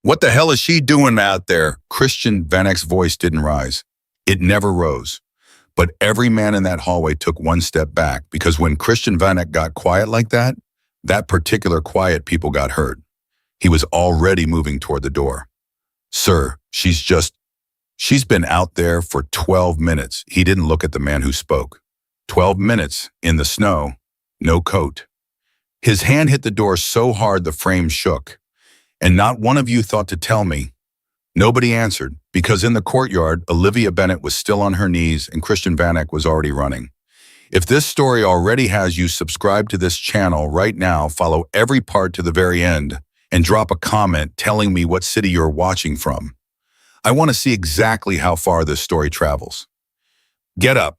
What the hell is she doing out there? Christian Vanek's voice didn't rise. It never rose. But every man in that hallway took one step back, because when Christian Vanek got quiet like that, that particular quiet people got hurt. He was already moving toward the door. Sir, she's been out there for 12 minutes. He didn't look at the man who spoke. 12 minutes in the snow, no coat. His hand hit the door so hard the frame shook. And not one of you thought to tell me. Nobody answered, because in the courtyard, Olivia Bennett was still on her knees and Christian Vanek was already running. If this story already has you subscribed to this channel right now, follow every part to the very end and drop a comment telling me what city you're watching from. I want to see exactly how far this story travels. Get up.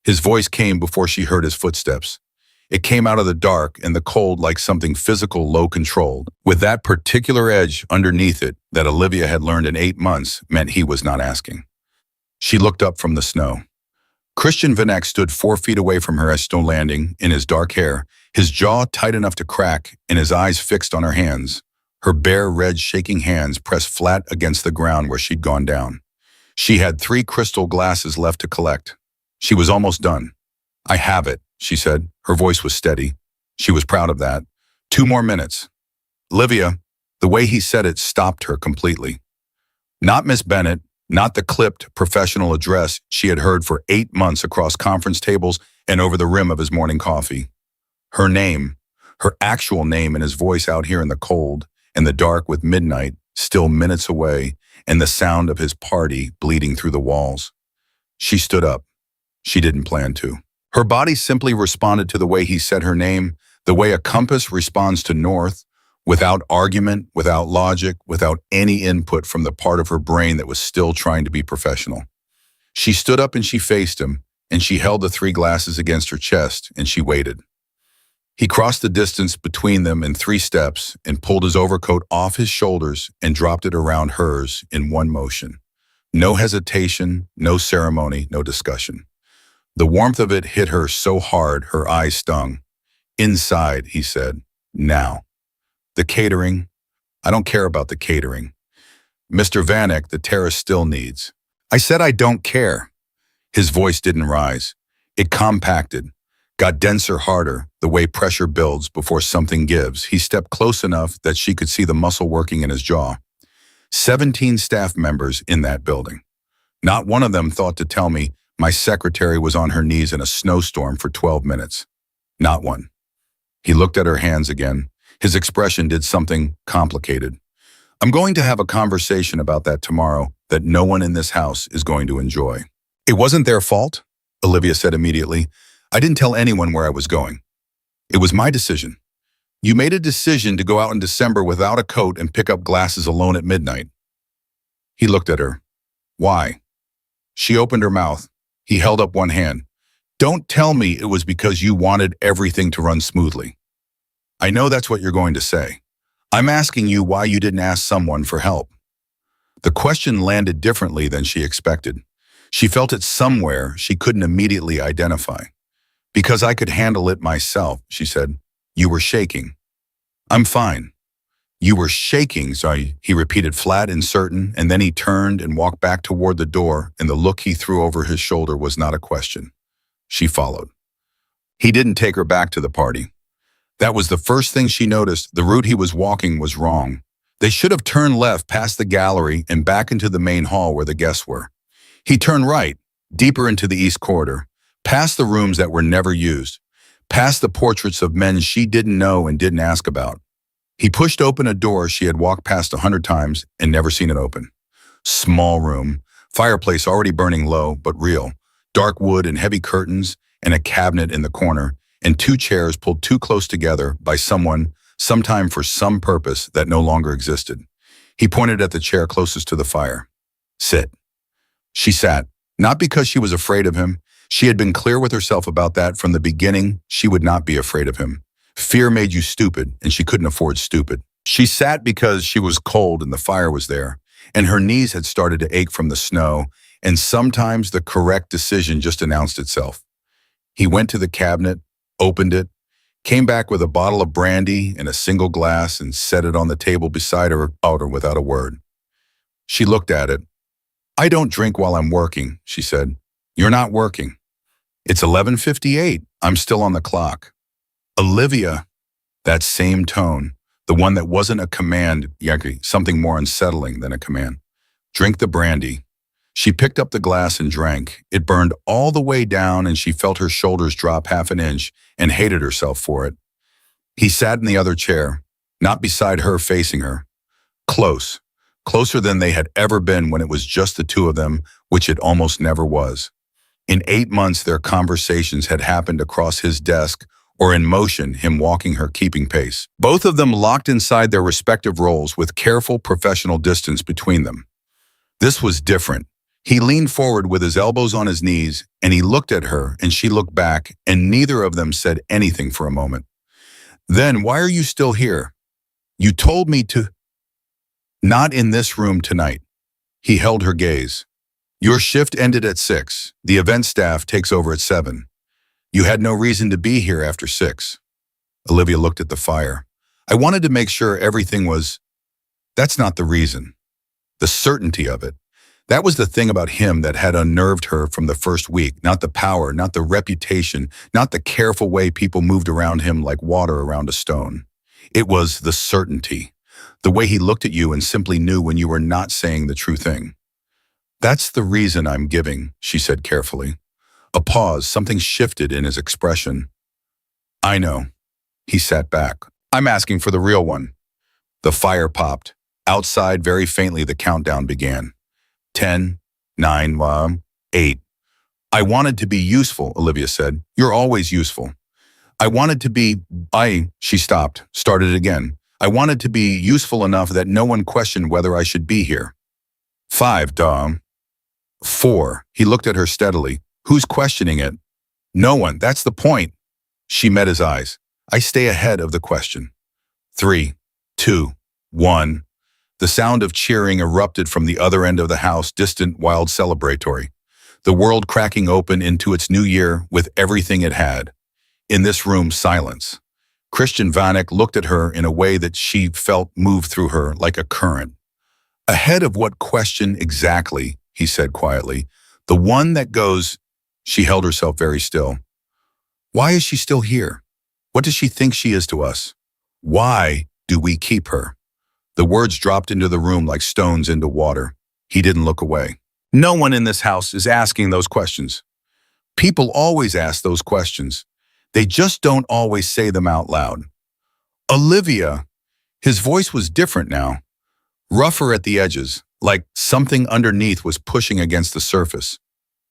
His voice came before she heard his footsteps. It came out of the dark and the cold like something physical, low-controlled, with that particular edge underneath it that Olivia had learned in 8 months meant he was not asking. She looked up from the snow. Christian Vanek stood 4 feet away from her as snow landing in his dark hair, his jaw tight enough to crack and his eyes fixed on her hands. Her bare, red, shaking hands pressed flat against the ground where she'd gone down. She had 3 crystal glasses left to collect. She was almost done. I have it, she said. Her voice was steady. She was proud of that. 2 more minutes. Olivia, the way he said it stopped her completely. Not Miss Bennett, not the clipped professional address she had heard for 8 months across conference tables and over the rim of his morning coffee. Her name, her actual name, and his voice out here in the cold and the dark with midnight still minutes away and the sound of his party bleeding through the walls. She stood up. She didn't plan to. Her body simply responded to the way he said her name, the way a compass responds to north, without argument, without logic, without any input from the part of her brain that was still trying to be professional. She stood up and she faced him, and she held the 3 glasses against her chest, and she waited. He crossed the distance between them in 3 steps and pulled his overcoat off his shoulders and dropped it around hers in one motion. No hesitation, no ceremony, no discussion. The warmth of it hit her so hard her eyes stung. Inside, he said, now. The catering, I don't care about the catering. Mr. Vanek, the terrace still needs. I said I don't care. His voice didn't rise. It compacted, got denser, harder, the way pressure builds before something gives. He stepped close enough that she could see the muscle working in his jaw. 17 staff members in that building. Not one of them thought to tell me my secretary was on her knees in a snowstorm for 12 minutes. Not one. He looked at her hands again. His expression did something complicated. I'm going to have a conversation about that tomorrow that no one in this house is going to enjoy. It wasn't their fault, Olivia said immediately. I didn't tell anyone where I was going. It was my decision. You made a decision to go out in December without a coat and pick up glasses alone at midnight. He looked at her. Why? She opened her mouth. He held up one hand. Don't tell me it was because you wanted everything to run smoothly. I know that's what you're going to say. I'm asking you why you didn't ask someone for help. The question landed differently than she expected. She felt it somewhere she couldn't immediately identify. Because I could handle it myself, she said. You were shaking. I'm fine. You were shaking, sorry, he repeated flat and certain, and then he turned and walked back toward the door, and the look he threw over his shoulder was not a question. She followed. He didn't take her back to the party. That was the first thing she noticed. The route he was walking was wrong. They should have turned left past the gallery and back into the main hall where the guests were. He turned right, deeper into the east corridor, past the rooms that were never used, past the portraits of men she didn't know and didn't ask about. He pushed open a door she had walked past 100 times and never seen it open. Small room, fireplace already burning low but real, dark wood and heavy curtains, and a cabinet in the corner, and 2 chairs pulled too close together by someone, sometime for some purpose that no longer existed. He pointed at the chair closest to the fire. Sit. She sat, not because she was afraid of him. She had been clear with herself about that from the beginning. She would not be afraid of him. Fear made you stupid, and she couldn't afford stupid. She sat because she was cold and the fire was there, and her knees had started to ache from the snow, and sometimes the correct decision just announced itself. He went to the cabinet, opened it. came back with a bottle of brandy and a single glass and set it on the table beside her without a word. She looked at it. I don't drink while I'm working, she said. You're not working. It's 11:58. I'm still on the clock. Olivia, that same tone, the one that wasn't a command, something more unsettling than a command. Drink the brandy. She picked up the glass and drank. It burned all the way down and she felt her shoulders drop half an inch and hated herself for it. He sat in the other chair, not beside her, facing her. Close, closer than they had ever been when it was just the two of them, which it almost never was. In 8 months, their conversations had happened across his desk or in motion, him walking her, keeping pace. Both of them locked inside their respective roles with careful professional distance between them. This was different. He leaned forward with his elbows on his knees, and he looked at her, and she looked back, and neither of them said anything for a moment. Then, why are you still here? You told me to. Not in this room tonight. He held her gaze. Your shift ended at 6. The event staff takes over at 7. You had no reason to be here after 6. Olivia looked at the fire. I wanted to make sure everything was. That's not the reason. The certainty of it. That was the thing about him that had unnerved her from the first week, not the power, not the reputation, not the careful way people moved around him like water around a stone. It was the certainty, the way he looked at you and simply knew when you were not saying the true thing. That's the reason I'm giving, she said carefully. A pause, something shifted in his expression. I know. He sat back. I'm asking for the real one. The fire popped. Outside, very faintly, the countdown began. 10, 9, 8. I wanted to be useful, Olivia said. You're always useful. I wanted to be, she stopped, started again. I wanted to be useful enough that no one questioned whether I should be here. 5, 4. He looked at her steadily. Who's questioning it? No one, that's the point. She met his eyes. I stay ahead of the question. 3, 2, 1. The sound of cheering erupted from the other end of the house, distant, wild, celebratory. The world cracking open into its new year with everything it had. In this room, silence. Christian Vanek looked at her in a way that she felt move through her like a current. Ahead of what question exactly, he said quietly. The one that goes. She held herself very still. Why is she still here? What does she think she is to us? Why do we keep her? The words dropped into the room like stones into water. He didn't look away. No one in this house is asking those questions. People always ask those questions. They just don't always say them out loud. Olivia, his voice was different now, rougher at the edges, like something underneath was pushing against the surface.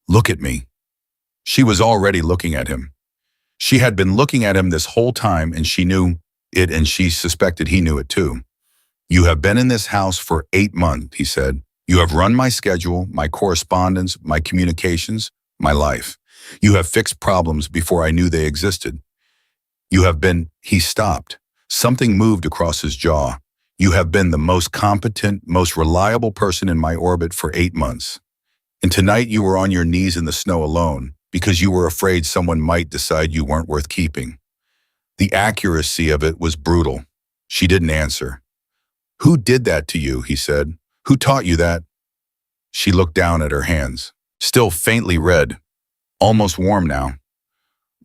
Look at me. She was already looking at him. She had been looking at him this whole time, and she knew it, and she suspected he knew it too. You have been in this house for 8 months, he said. You have run my schedule, my correspondence, my communications, my life. You have fixed problems before I knew they existed. You have been, he stopped. Something moved across his jaw. You have been the most competent, most reliable person in my orbit for 8 months. And tonight you were on your knees in the snow alone because you were afraid someone might decide you weren't worth keeping. The accuracy of it was brutal. She didn't answer. Who did that to you, he said. Who taught you that? She looked down at her hands, still faintly red, almost warm now.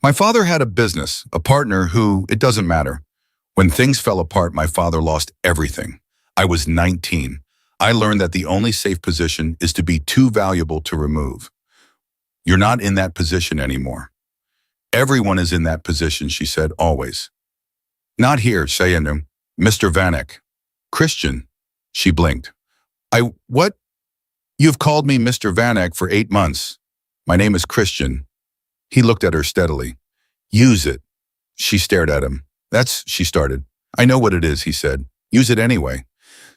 My father had a business, a partner who, it doesn't matter. When things fell apart, my father lost everything. I was 19. I learned that the only safe position is to be too valuable to remove. You're not in that position anymore. Everyone is in that position, she said, always. Not here, Sayenu. Mr. Vanek. Christian. She blinked. What? You've called me Mr. Vanek for 8 months. My name is Christian. He looked at her steadily. Use it. She stared at him. She started. I know what it is, he said. Use it anyway.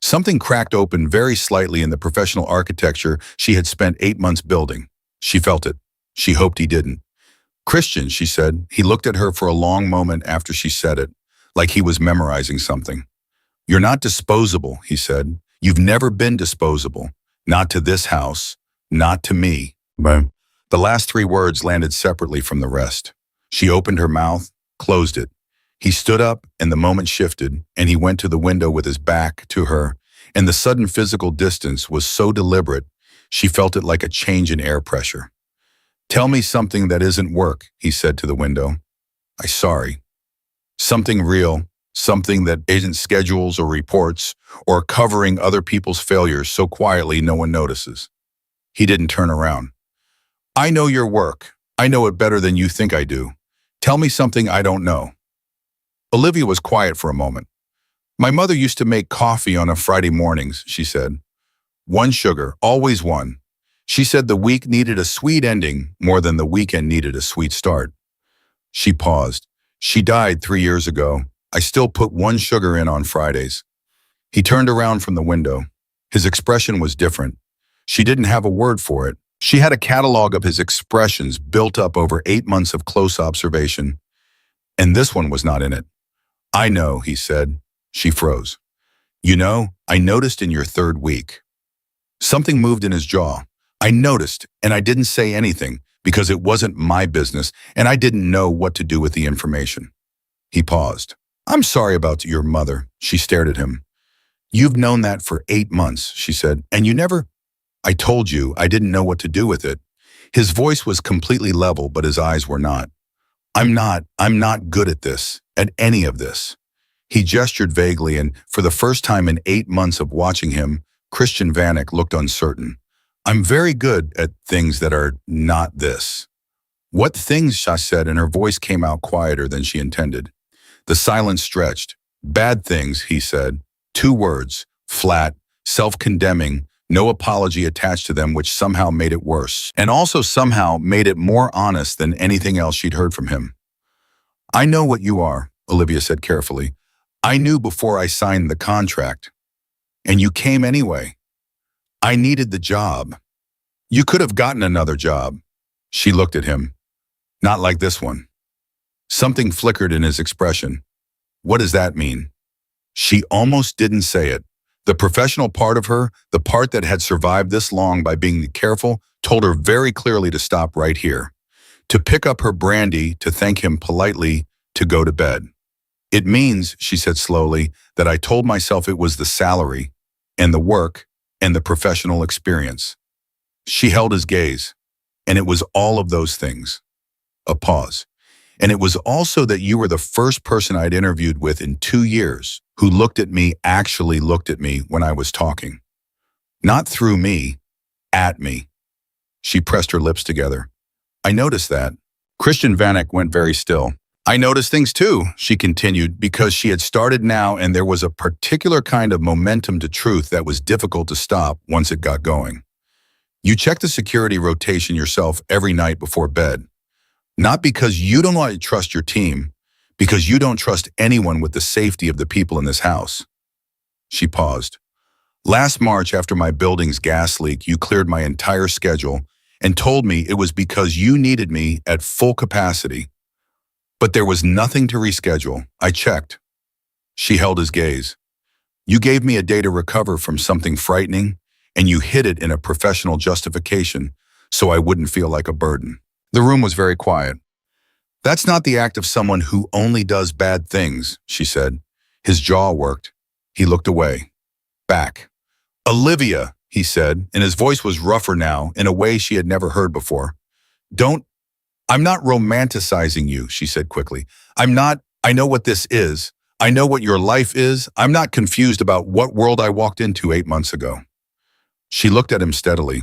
Something cracked open very slightly in the professional architecture she had spent 8 months building. She felt it. She hoped he didn't. Christian, she said. He looked at her for a long moment after she said it, like he was memorizing something. You're not disposable, he said. You've never been disposable. Not to this house. Not to me. But the last 3 words landed separately from the rest. She opened her mouth, closed it. He stood up, and the moment shifted, and he went to the window with his back to her, and the sudden physical distance was so deliberate, she felt it like a change in air pressure. "Tell me something that isn't work," he said to the window. "I'm sorry. Something real, something that isn't schedules or reports or covering other people's failures so quietly no one notices." He didn't turn around. "I know your work. I know it better than you think I do. Tell me something I don't know." Olivia was quiet for a moment. "My mother used to make coffee on a Friday mornings," she said. "One sugar, always one. She said the week needed a sweet ending more than the weekend needed a sweet start." She paused. "She died 3 years ago. I still put one sugar in on Fridays." He turned around from the window. His expression was different. She didn't have a word for it. She had a catalog of his expressions built up over 8 months of close observation, and this one was not in it. "I know," he said. She froze. "You know, I noticed in your third week." Something moved in his jaw. "I noticed, and I didn't say anything because it wasn't my business, and I didn't know what to do with the information." He paused. "I'm sorry about your mother." She stared at him. "You've known that for 8 months," she said, "and you never—" "I told you I didn't know what to do with it." His voice was completely level, but his eyes were not. I'm not good at this, at any of this." He gestured vaguely, and for the first time in 8 months of watching him, Christian Vanek looked uncertain. "I'm very good at things that are not this." "What things?" Shah said, and her voice came out quieter than she intended. The silence stretched. "Bad things," he said. 2 words, flat, self-condemning, no apology attached to them, which somehow made it worse, and also somehow made it more honest than anything else she'd heard from him. "I know what you are," Olivia said carefully. "I knew before I signed the contract. And you came anyway. I needed the job. You could have gotten another job." She looked at him. "Not like this one." Something flickered in his expression. "What does that mean?" She almost didn't say it. The professional part of her, the part that had survived this long by being careful, told her very clearly to stop right here, to pick up her brandy, to thank him politely, to go to bed. "It means," she said slowly, "that I told myself it was the salary and the work and the professional experience." She held his gaze, and it was all of those things. A pause. "And it was also that you were the first person I'd interviewed with in 2 years who actually looked at me when I was talking. Not through me, at me." She pressed her lips together. "I noticed that." Christian Vanek went very still. "I noticed things too," she continued, because she had started now, and there was a particular kind of momentum to truth that was difficult to stop once it got going. "You check the security rotation yourself every night before bed. Not because you don't want to trust your team, because you don't trust anyone with the safety of the people in this house." She paused. "Last March, after my building's gas leak, you cleared my entire schedule and told me it was because you needed me at full capacity. But there was nothing to reschedule. I checked." She held his gaze. "You gave me a day to recover from something frightening, and you hid it in a professional justification so I wouldn't feel like a burden." The room was very quiet. "That's not the act of someone who only does bad things," she said. His jaw worked. He looked away. Back. "Olivia," he said, and his voice was rougher now, in a way she had never heard before. I'm not romanticizing you," she said quickly. I know what this is. I know what your life is. I'm not confused about what world I walked into 8 months ago." She looked at him steadily.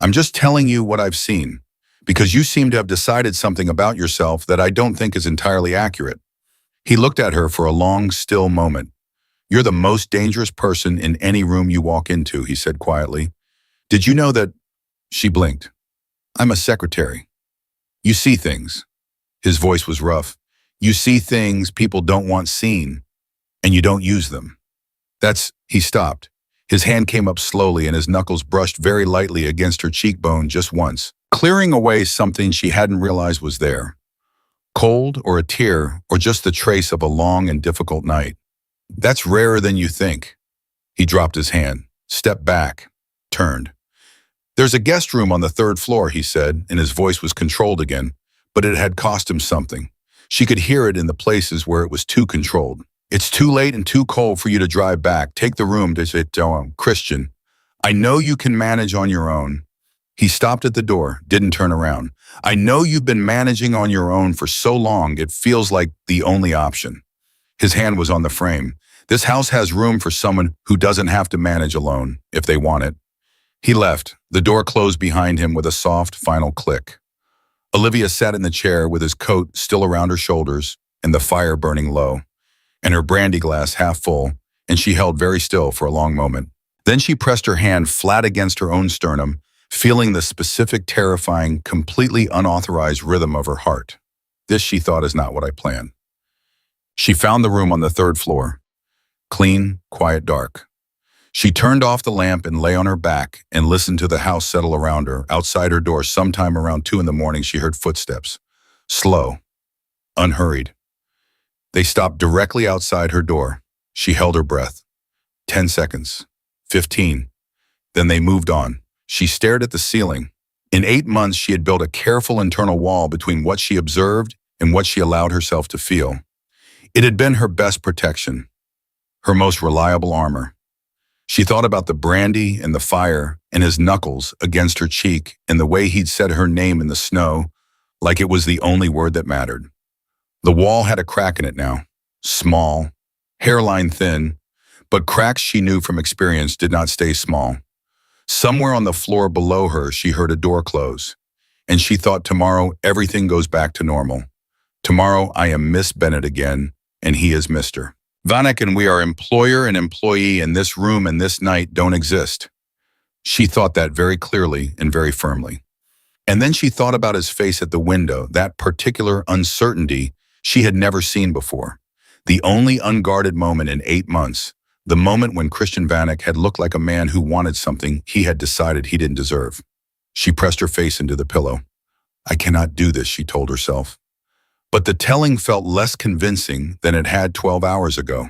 "I'm just telling you what I've seen, because you seem to have decided something about yourself that I don't think is entirely accurate." He looked at her for a long, still moment. "You're the most dangerous person in any room you walk into," he said quietly. "Did you know that—" She blinked. "I'm a secretary. You see things." His voice was rough. "You see things people don't want seen, and you don't use them. He stopped. His hand came up slowly, and his knuckles brushed very lightly against her cheekbone just once, clearing away something she hadn't realized was there. Cold, or a tear, or just the trace of a long and difficult night. "That's rarer than you think." He dropped his hand, stepped back, turned. "There's a guest room on the 3rd floor," he said, and his voice was controlled again, but it had cost him something. She could hear it in the places where it was too controlled. It's too late and too cold for you to drive back. Take the room to say, Christian, I know you can manage on your own. He stopped at the door, didn't turn around. I know you've been managing on your own for so long, it feels like the only option. His hand was on the frame. This house has room for someone who doesn't have to manage alone, if they want it. He left. The door closed behind him with a soft, final click. Olivia sat in the chair with his coat still around her shoulders and the fire burning low, and her brandy glass half full, and she held very still for a long moment. Then she pressed her hand flat against her own sternum, feeling the specific, terrifying, completely unauthorized rhythm of her heart. This, she thought, is not what I planned. She found the room on the third floor. Clean, quiet, dark. She turned off the lamp and lay on her back and listened to the house settle around her. Outside her door, sometime around 2 a.m, she heard footsteps. Slow, unhurried. They stopped directly outside her door. She held her breath. 10 seconds. 15. Then they moved on. She stared at the ceiling. In 8 months, she had built a careful internal wall between what she observed and what she allowed herself to feel. It had been her best protection, her most reliable armor. She thought about the brandy and the fire and his knuckles against her cheek and the way he'd said her name in the snow, like it was the only word that mattered. The wall had a crack in it now, small, hairline thin, but cracks she knew from experience did not stay small. Somewhere on the floor below her, she heard a door close, and she thought, tomorrow everything goes back to normal. Tomorrow I am Miss Bennett again, and he is Mr. Vanek, and we are employer and employee, and this room and this night don't exist. She thought that very clearly and very firmly. And then she thought about his face at the window, that particular uncertainty she had never seen before. The only unguarded moment in 8 months, the moment when Christian Vanek had looked like a man who wanted something he had decided he didn't deserve. She pressed her face into the pillow. I cannot do this, she told herself. But the telling felt less convincing than it had 12 hours ago.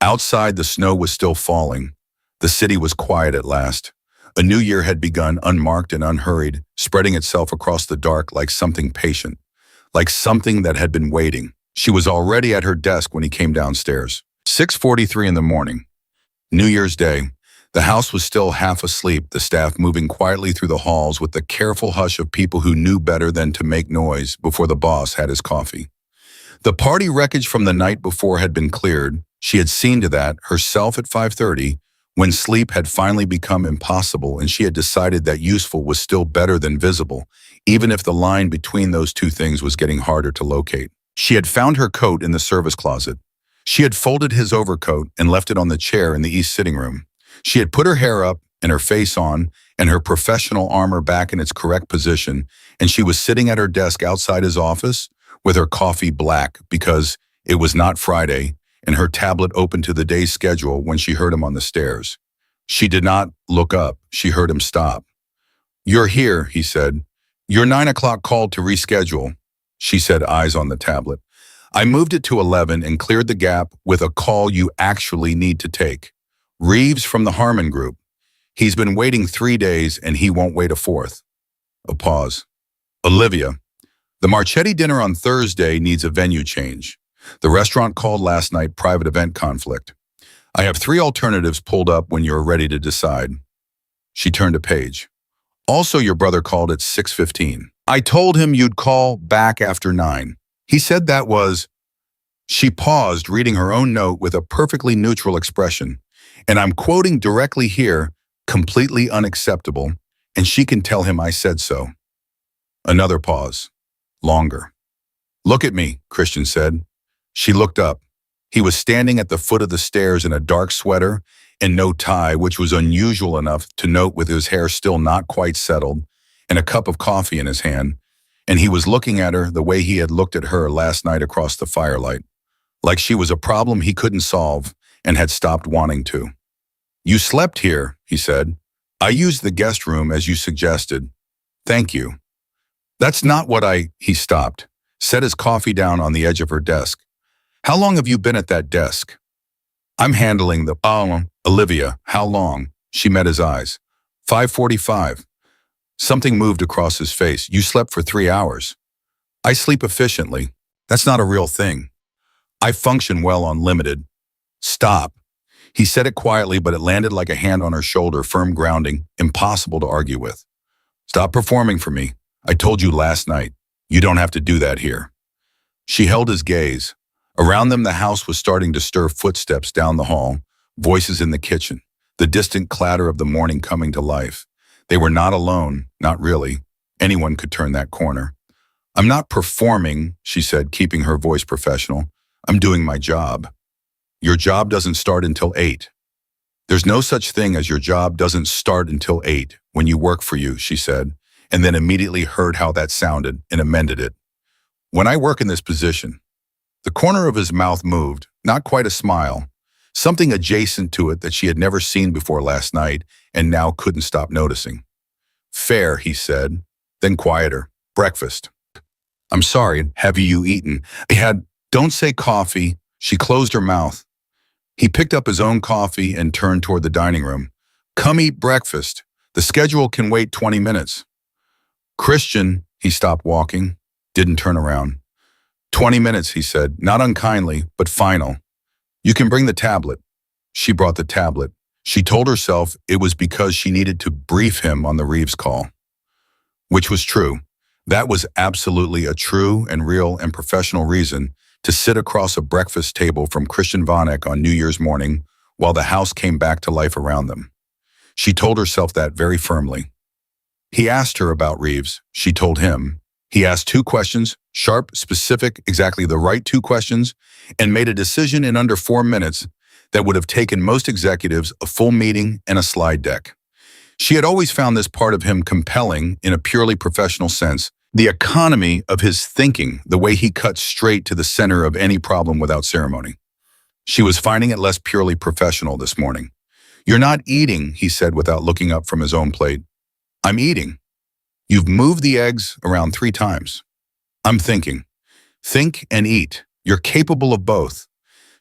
Outside, the snow was still falling. The city was quiet at last. A new year had begun, unmarked and unhurried, spreading itself across the dark like something patient, like something that had been waiting. She was already at her desk when he came downstairs. 6:43 in the morning. New Year's Day. The house was still half asleep, the staff moving quietly through the halls with the careful hush of people who knew better than to make noise before the boss had his coffee. The party wreckage from the night before had been cleared. She had seen to that herself at 5:30, when sleep had finally become impossible, and she had decided that useful was still better than visible, even if the line between those two things was getting harder to locate. She had found her coat in the service closet. She had folded his overcoat and left it on the chair in the east sitting room. She had put her hair up and her face on and her professional armor back in its correct position, and she was sitting at her desk outside his office with her coffee black because it was not Friday, and her tablet open to the day's schedule when she heard him on the stairs. She did not look up. She heard him stop. You're here, he said. Your 9 o'clock call to reschedule, she said, eyes on the tablet. I moved it to 11 and cleared the gap with a call you actually need to take. Reeves from the Harmon Group. He's been waiting 3 days and he won't wait a fourth. A pause. Olivia. The Marchetti dinner on Thursday needs a venue change. The restaurant called last night private event conflict. I have 3 alternatives pulled up when you're ready to decide. She turned a page. Also, your brother called at 6:15. I told him you'd call back after 9. He said that was... She paused, reading her own note with a perfectly neutral expression. And I'm quoting directly here, completely unacceptable, and she can tell him I said so. Another pause. Longer. Look at me, Christian said. She looked up. He was standing at the foot of the stairs in a dark sweater and no tie, which was unusual enough to note with his hair still not quite settled, and a cup of coffee in his hand, and he was looking at her the way he had looked at her last night across the firelight, like she was a problem he couldn't solve and had stopped wanting to. You slept here, he said. I used the guest room as you suggested. Thank you. That's not what He stopped, set his coffee down on the edge of her desk. How long have you been at that desk? I'm handling the... Olivia, how long? She met his eyes. 5:45. Something moved across his face. You slept for 3 hours. I sleep efficiently. That's not a real thing. I function well on limited. Stop. He said it quietly, but it landed like a hand on her shoulder, firm grounding, impossible to argue with. Stop performing for me. I told you last night. You don't have to do that here. She held his gaze. Around them, the house was starting to stir, footsteps down the hall, voices in the kitchen, the distant clatter of the morning coming to life. They were not alone, not really. Anyone could turn that corner. I'm not performing, she said, keeping her voice professional. I'm doing my job. Your job doesn't start until 8. There's no such thing as your job doesn't start until 8 when you work for you, she said, and then immediately heard how that sounded and amended it. When I work in this position, the corner of his mouth moved, not quite a smile, something adjacent to it that she had never seen before last night and now couldn't stop noticing. Fair, he said, then quieter. Breakfast. I'm sorry, have you eaten? I had, don't say coffee. She closed her mouth. He picked up his own coffee and turned toward the dining room. Come eat breakfast. The schedule can wait 20 minutes. Christian, he stopped walking, didn't turn around. 20 minutes, he said, not unkindly, but final. You can bring the tablet. She brought the tablet. She told herself it was because she needed to brief him on the Reeves call. Which was true. That was absolutely a true and real and professional reason to sit across a breakfast table from Christian Vanek on New Year's morning while the house came back to life around them. She told herself that very firmly. He asked her about Reeves. She told him. He asked 2 questions, sharp, specific, exactly the right 2 questions, and made a decision in under 4 minutes that would have taken most executives a full meeting and a slide deck. She had always found this part of him compelling in a purely professional sense, the economy of his thinking, the way he cut straight to the center of any problem without ceremony. She was finding it less purely professional this morning. You're not eating, he said without looking up from his own plate. I'm eating. You've moved the eggs around 3 times. I'm thinking. Think and eat. You're capable of both.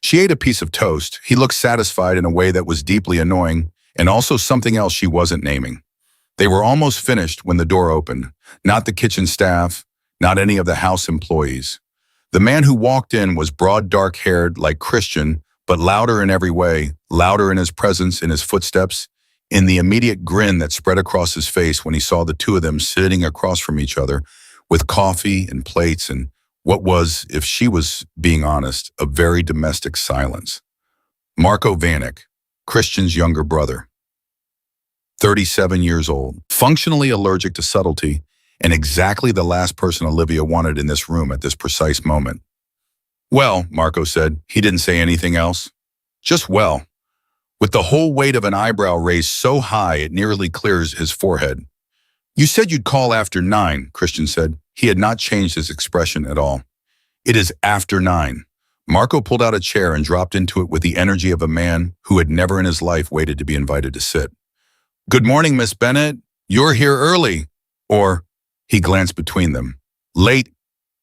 She ate a piece of toast. He looked satisfied in a way that was deeply annoying, and also something else she wasn't naming. They were almost finished when the door opened. Not the kitchen staff, not any of the house employees. The man who walked in was broad, dark-haired like Christian, but louder in every way, louder in his presence, in his footsteps, in the immediate grin that spread across his face when he saw the 2 of them sitting across from each other with coffee and plates and what was, if she was being honest, a very domestic silence. Marco Vanek, Christian's younger brother, 37 years old, functionally allergic to subtlety, and exactly the last person Olivia wanted in this room at this precise moment. Well, Marco said, he didn't say anything else. Just well, with the whole weight of an eyebrow raised so high it nearly clears his forehead. You said you'd call after 9, Christian said. He had not changed his expression at all. It is after 9. Marco pulled out a chair and dropped into it with the energy of a man who had never in his life waited to be invited to sit. Good morning, Miss Bennett. You're here early. Or, he glanced between them. Late,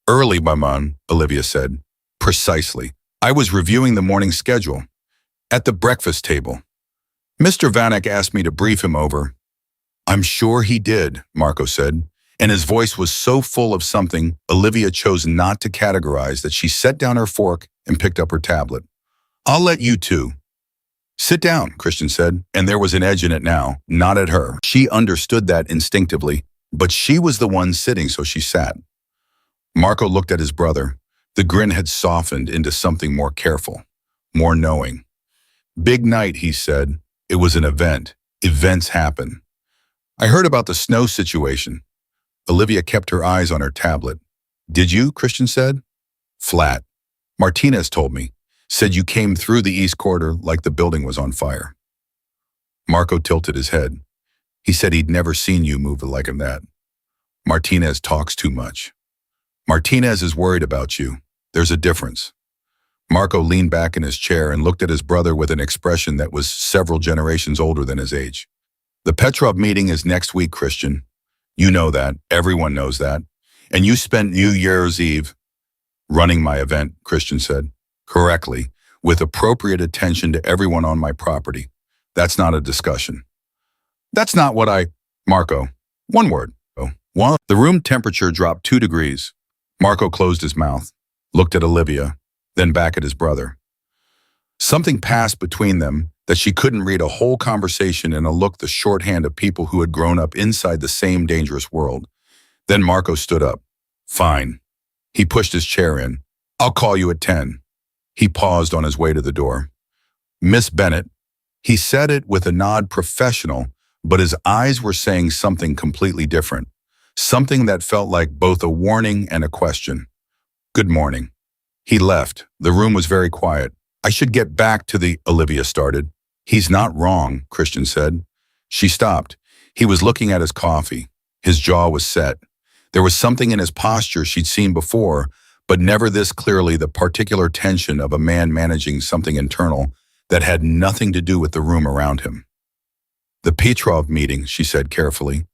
early, maman, Olivia said. Precisely. I was reviewing the morning schedule. At the breakfast table. Mr. Vanek asked me to brief him over. I'm sure he did, Marco said, and his voice was so full of something Olivia chose not to categorize that she set down her fork and picked up her tablet. I'll let you 2. Sit down, Christian said, and there was an edge in it now, not at her. She understood that instinctively, but she was the one sitting, so she sat. Marco looked at his brother. The grin had softened into something more careful, more knowing. Big night, he said. It was an event. Events happen. I heard about the snow situation. Olivia kept her eyes on her tablet. Did you? Christian said. Flat. Martinez told me. Said you came through the east corridor like the building was on fire. Marco tilted his head. He said he'd never seen you move like that. Martinez talks too much. Martinez is worried about you. There's a difference. Marco leaned back in his chair and looked at his brother with an expression that was several generations older than his age. The Petrov meeting is next week, Christian. You know that. Everyone knows that. And you spent New Year's Eve running my event, Christian said. Correctly, with appropriate attention to everyone on my property. That's not a discussion. That's not what Marco, one word. The room temperature dropped 2 degrees. Marco closed his mouth. looked at Olivia, then back at his brother. Something passed between them that she couldn't read a whole conversation in a look, the shorthand of people who had grown up inside the same dangerous world. Then Marco stood up. Fine. He pushed his chair in. I'll call you at 10. He paused on his way to the door. Miss Bennett. He said it with a nod, professional, but his eyes were saying something completely different. Something that felt like both a warning and a question. Good morning. He left. The room was very quiet. I should get back to the, Olivia started. He's not wrong, Christian said. She stopped. He was looking at his coffee. His jaw was set. There was something in his posture she'd seen before, but never this clearly, the particular tension of a man managing something internal that had nothing to do with the room around him. The Petrov meeting, she said carefully.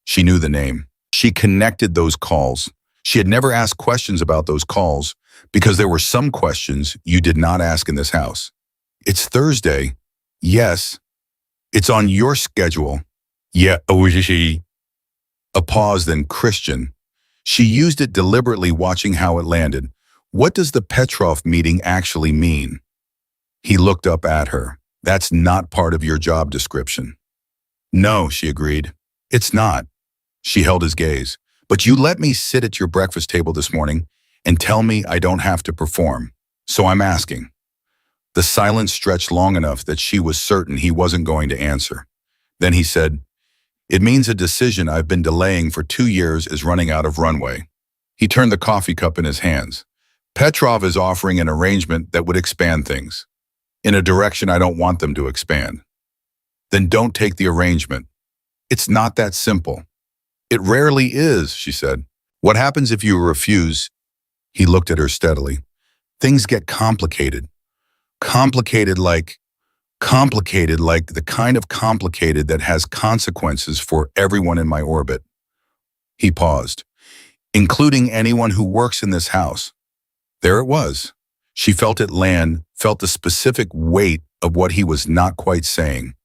She knew the name. She connected those calls. She had never asked questions about those calls because there were some questions you did not ask in this house. It's Thursday. Yes. It's on your schedule. Yeah. A pause, then Christian. She used it deliberately, watching how it landed. What does the Petrov meeting actually mean? He looked up at her. That's not part of your job description. No, she agreed. It's not. She held his gaze. But you let me sit at your breakfast table this morning and tell me I don't have to perform. So I'm asking. The silence stretched long enough that she was certain he wasn't going to answer. Then he said, it means a decision I've been delaying for 2 years is running out of runway. He turned the coffee cup in his hands. Petrov is offering an arrangement that would expand things in a direction I don't want them to expand. Then don't take the arrangement. It's not that simple. It rarely is, she said. What happens if you refuse? He looked at her steadily. Things get complicated. Complicated like the kind of complicated that has consequences for everyone in my orbit. He paused. Including anyone who works in this house. There it was. She felt it land, felt the specific weight of what he was not quite saying.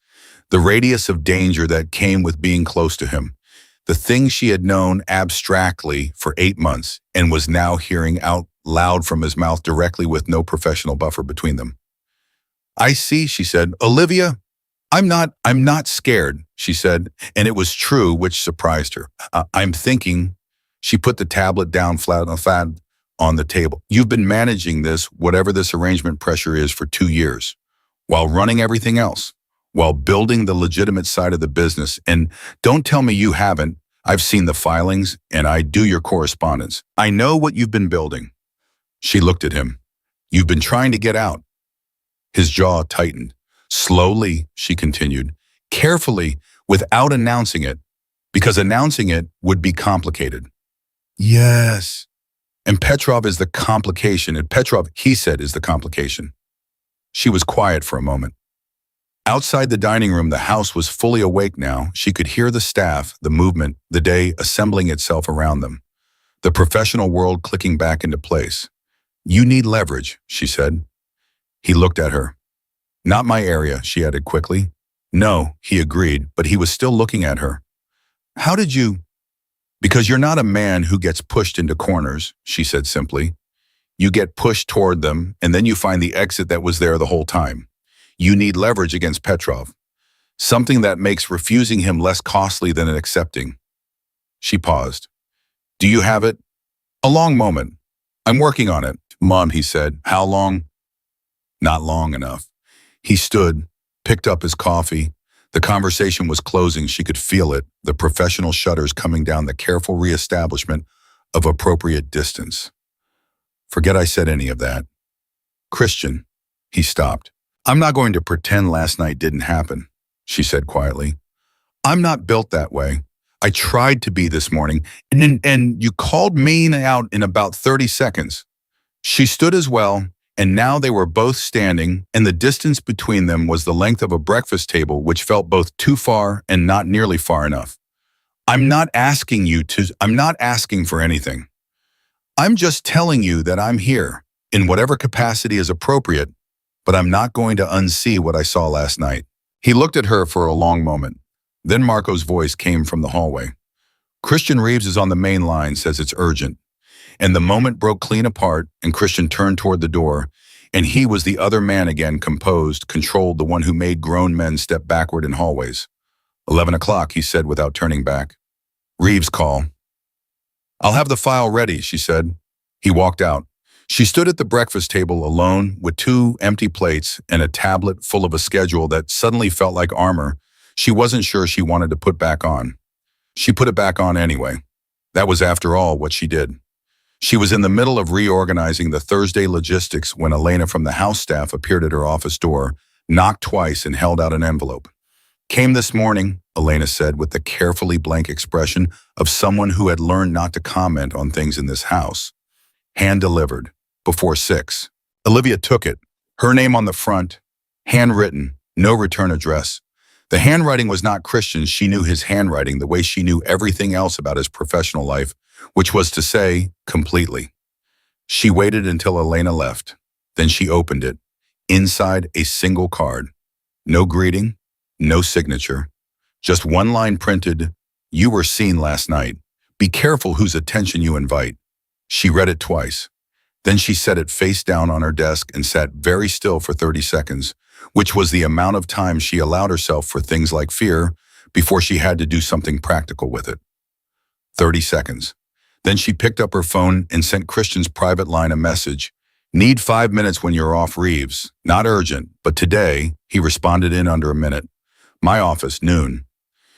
The radius of danger that came with being close to him. The thing she had known abstractly for 8 months and was now hearing out loud from his mouth directly with no professional buffer between them. I see, she said. Olivia, I'm not scared, she said, and it was true, which surprised her. I'm thinking, she put the tablet down flat on the table. You've been managing this, whatever this arrangement pressure is, for 2 years, while running everything else, while building the legitimate side of the business. And don't tell me you haven't. I've seen the filings, and I do your correspondence. I know what you've been building. She looked at him. You've been trying to get out. His jaw tightened. Slowly, she continued, carefully, without announcing it, because announcing it would be complicated. Yes. And Petrov is the complication, and Petrov, he said, is the complication. She was quiet for a moment. Outside the dining room, the house was fully awake now. She could hear the staff, the movement, the day assembling itself around them, the professional world clicking back into place. You need leverage, she said. He looked at her. Not my area, she added quickly. No, he agreed, but he was still looking at her. How did you? Because you're not a man who gets pushed into corners, she said simply. You get pushed toward them, and then you find the exit that was there the whole time. You need leverage against Petrov, something that makes refusing him less costly than accepting. She paused. Do you have it? A long moment. I'm working on it, Mom, he said. How long? Not long enough. He stood, picked up his coffee. The conversation was closing. She could feel it, the professional shutters coming down, the careful reestablishment of appropriate distance. Forget I said any of that. Christian, he stopped. I'm not going to pretend last night didn't happen, she said quietly. I'm not built that way. I tried to be this morning, and you called me out in about 30 seconds. She stood as well, and now they were both standing, and the distance between them was the length of a breakfast table, which felt both too far and not nearly far enough. I'm not asking for anything. I'm just telling you that I'm here, in whatever capacity is appropriate, but I'm not going to unsee what I saw last night. He looked at her for a long moment. Then Marco's voice came from the hallway. Christian Reeves is on the main line, says it's urgent. And the moment broke clean apart, and Christian turned toward the door, and he was the other man again, composed, controlled, the one who made grown men step backward in hallways. 11 o'clock, he said without turning back. Reeves' call. I'll have the file ready, she said. He walked out. She stood at the breakfast table alone with 2 empty plates and a tablet full of a schedule that suddenly felt like armor she wasn't sure she wanted to put back on. She put it back on anyway. That was, after all, what she did. She was in the middle of reorganizing the Thursday logistics when Elena from the house staff appeared at her office door, knocked twice, and held out an envelope. Came this morning, Elena said with the carefully blank expression of someone who had learned not to comment on things in this house. Hand-delivered, before 6. Olivia took it, her name on the front, handwritten, no return address. The handwriting was not Christian's. She knew his handwriting the way she knew everything else about his professional life, which was to say, completely. She waited until Elena left. Then she opened it. Inside, a single card. No greeting, no signature. Just one line printed, "You were seen last night. Be careful whose attention you invite." She read it twice. Then she set it face down on her desk and sat very still for 30 seconds, which was the amount of time she allowed herself for things like fear before she had to do something practical with it. 30 seconds. Then she picked up her phone and sent Christian's private line a message. "Need 5 minutes when you're off, Reeves. Not urgent, but today," he responded in under a minute. "My office, noon."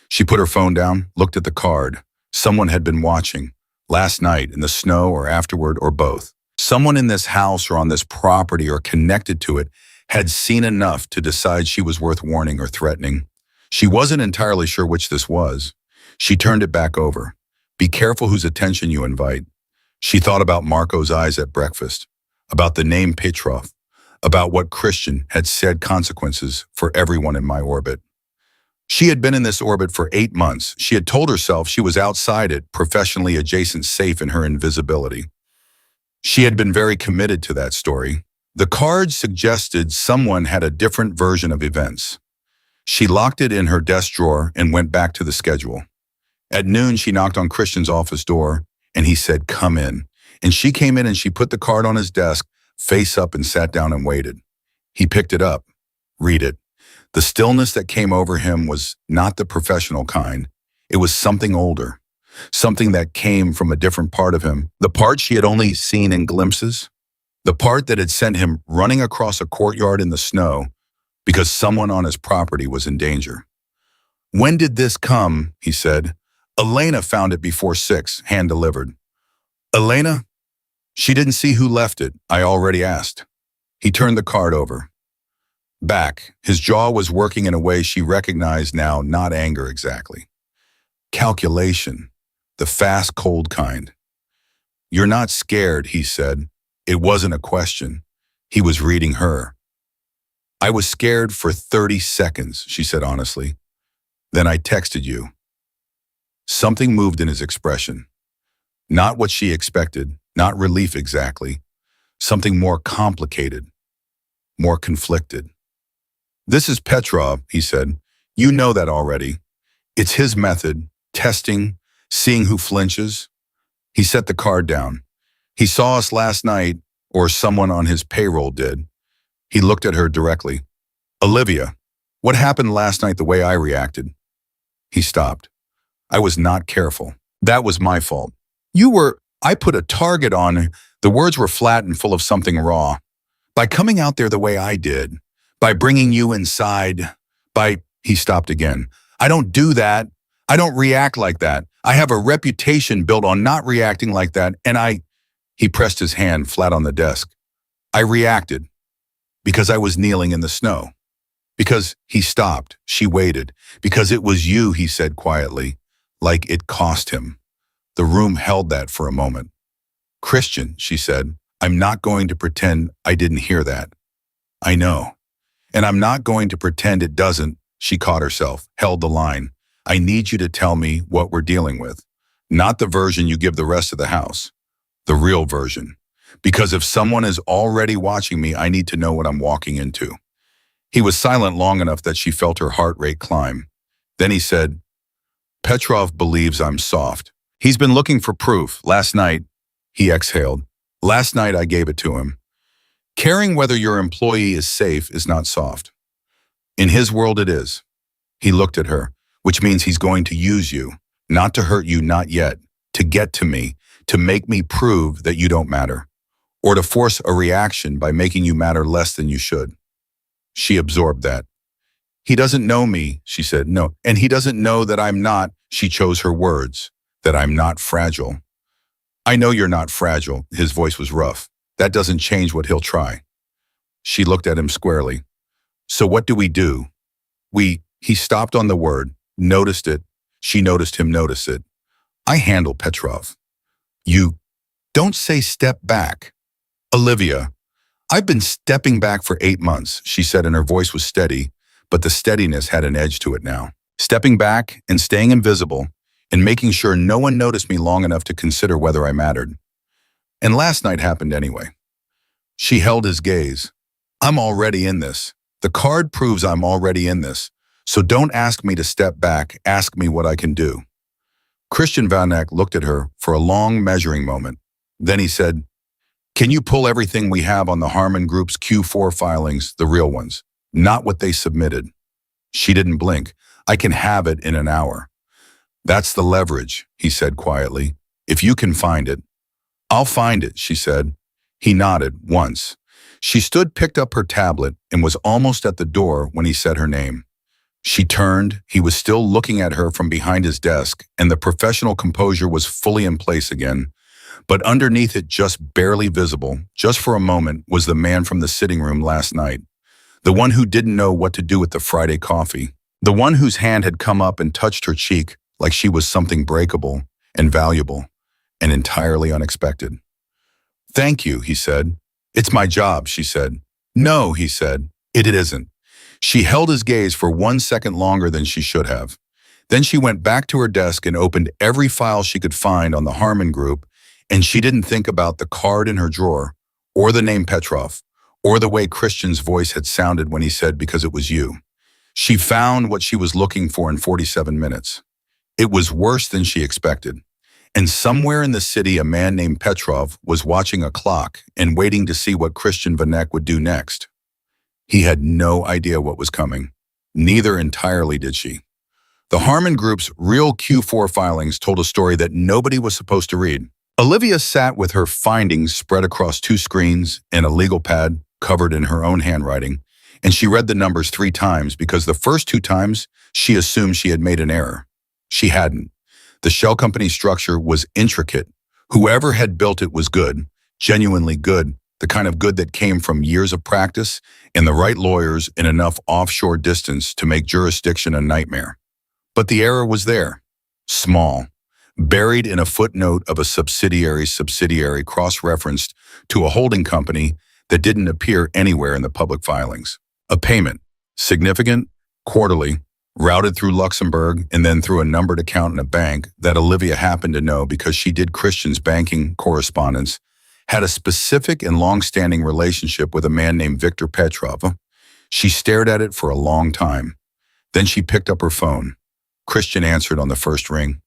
She put her phone down, looked at the card. Someone had been watching. Last night, in the snow or afterward or both. Someone in this house or on this property or connected to it had seen enough to decide she was worth warning or threatening. She wasn't entirely sure which this was. She turned it back over. Be careful whose attention you invite. She thought about Marco's eyes at breakfast, about the name Petrov, about what Christian had said, consequences for everyone in my orbit. She had been in this orbit for 8 months. She had told herself she was outside it, professionally adjacent, safe in her invisibility. She had been very committed to that story. The card suggested someone had a different version of events. She locked it in her desk drawer and went back to the schedule. At noon, she knocked on Christian's office door, and he said, "Come in." And she came in and she put the card on his desk, face up, and sat down and waited. He picked it up. Read it. The stillness that came over him was not the professional kind. It was something older, something that came from a different part of him, the part she had only seen in glimpses, the part that had sent him running across a courtyard in the snow because someone on his property was in danger. "When did this come?" he said. "Elena found it before 6, hand-delivered." "Elena?" "She didn't see who left it. I already asked." He turned the card over. Back, his jaw was working in a way she recognized now, not anger exactly. Calculation, the fast, cold kind. "You're not scared," he said. It wasn't a question. He was reading her. "I was scared for 30 seconds, she said honestly. "Then I texted you." Something moved in his expression. Not what she expected, not relief exactly. Something more complicated, more conflicted. "This is Petrov," he said. "You know that already. It's his method, testing, seeing who flinches." He set the card down. "He saw us last night, or someone on his payroll did." He looked at her directly. "Olivia, what happened last night the way I reacted?" He stopped. "I was not careful. That was my fault. I put a target on." The words were flat and full of something raw. "By coming out there the way I did, by bringing you inside, He stopped again. "I don't do that. I don't react like that. I have a reputation built on not reacting like that, and He pressed his hand flat on the desk. "I reacted because I was kneeling in the snow. Because," he stopped. She waited. "Because it was you," he said quietly, like it cost him. The room held that for a moment. "Christian," she said, "I'm not going to pretend I didn't hear that. I know. And I'm not going to pretend it doesn't." She caught herself, held the line. "I need you to tell me what we're dealing with. Not the version you give the rest of the house. The real version. Because if someone is already watching me, I need to know what I'm walking into." He was silent long enough that she felt her heart rate climb. Then he said, "Petrov believes I'm soft. He's been looking for proof. Last night, He exhaled. Last night I gave it to him. Caring whether your employee is safe is not soft. In his world it is. He looked at her, which means he's going to use you, not to hurt you, not yet, to get to me, to make me prove that you don't matter, or to force a reaction by making you matter less than you should. She absorbed that. He doesn't know me, she said. No, and he doesn't know that I'm not, she chose her words, that I'm not fragile. I know you're not fragile, his voice was rough. That doesn't change what he'll try. She looked at him squarely. So what do we do? He stopped on the word, noticed it. She noticed him notice it. I handle Petrov. You don't say step back. Olivia, I've been stepping back for 8 months, she said, and her voice was steady, but the steadiness had an edge to it now. Stepping back and staying invisible and making sure no one noticed me long enough to consider whether I mattered. And last night happened anyway. She held his gaze. I'm already in this. The card proves I'm already in this. So don't ask me to step back, ask me what I can do. Christian Vanek looked at her for a long measuring moment. Then he said, can you pull everything we have on the Harmon Group's Q4 filings, the real ones, not what they submitted? She didn't blink. I can have it in an hour. That's the leverage, he said quietly. If you can find it. I'll find it, she said. He nodded once. She stood, picked up her tablet, and was almost at the door when he said her name. She turned. He was still looking at her from behind his desk, and the professional composure was fully in place again. But underneath it, just barely visible, just for a moment, was the man from the sitting room last night. The one who didn't know what to do with the Friday coffee. The one whose hand had come up and touched her cheek like she was something breakable and valuable and entirely unexpected. Thank you, he said. It's my job, she said. No, he said. It isn't. She held his gaze for 1 second longer than she should have. Then she went back to her desk and opened every file she could find on the Harmon Group, and she didn't think about the card in her drawer, or the name Petrov, or the way Christian's voice had sounded when he said, because it was you. She found what she was looking for in 47 minutes. It was worse than she expected. And somewhere in the city, a man named Petrov was watching a clock and waiting to see what Christian Vanek would do next. He had no idea what was coming. Neither entirely did she. The Harmon Group's real Q4 filings told a story that nobody was supposed to read. Olivia sat with her findings spread across 2 screens and a legal pad covered in her own handwriting, and she read the numbers 3 times because the first 2 times she assumed she had made an error. She hadn't. The shell company structure was intricate. Whoever had built it was good, genuinely good, the kind of good that came from years of practice and the right lawyers in enough offshore distance to make jurisdiction a nightmare. But the error was there, small, buried in a footnote of a subsidiary cross-referenced to a holding company that didn't appear anywhere in the public filings. A payment, significant, quarterly, routed through Luxembourg and then through a numbered account in a bank that Olivia happened to know because she did Christian's banking correspondence, had a specific and long-standing relationship with a man named Viktor Petrov. She stared at it for a long time. Then she picked up her phone. Christian answered on the first ring.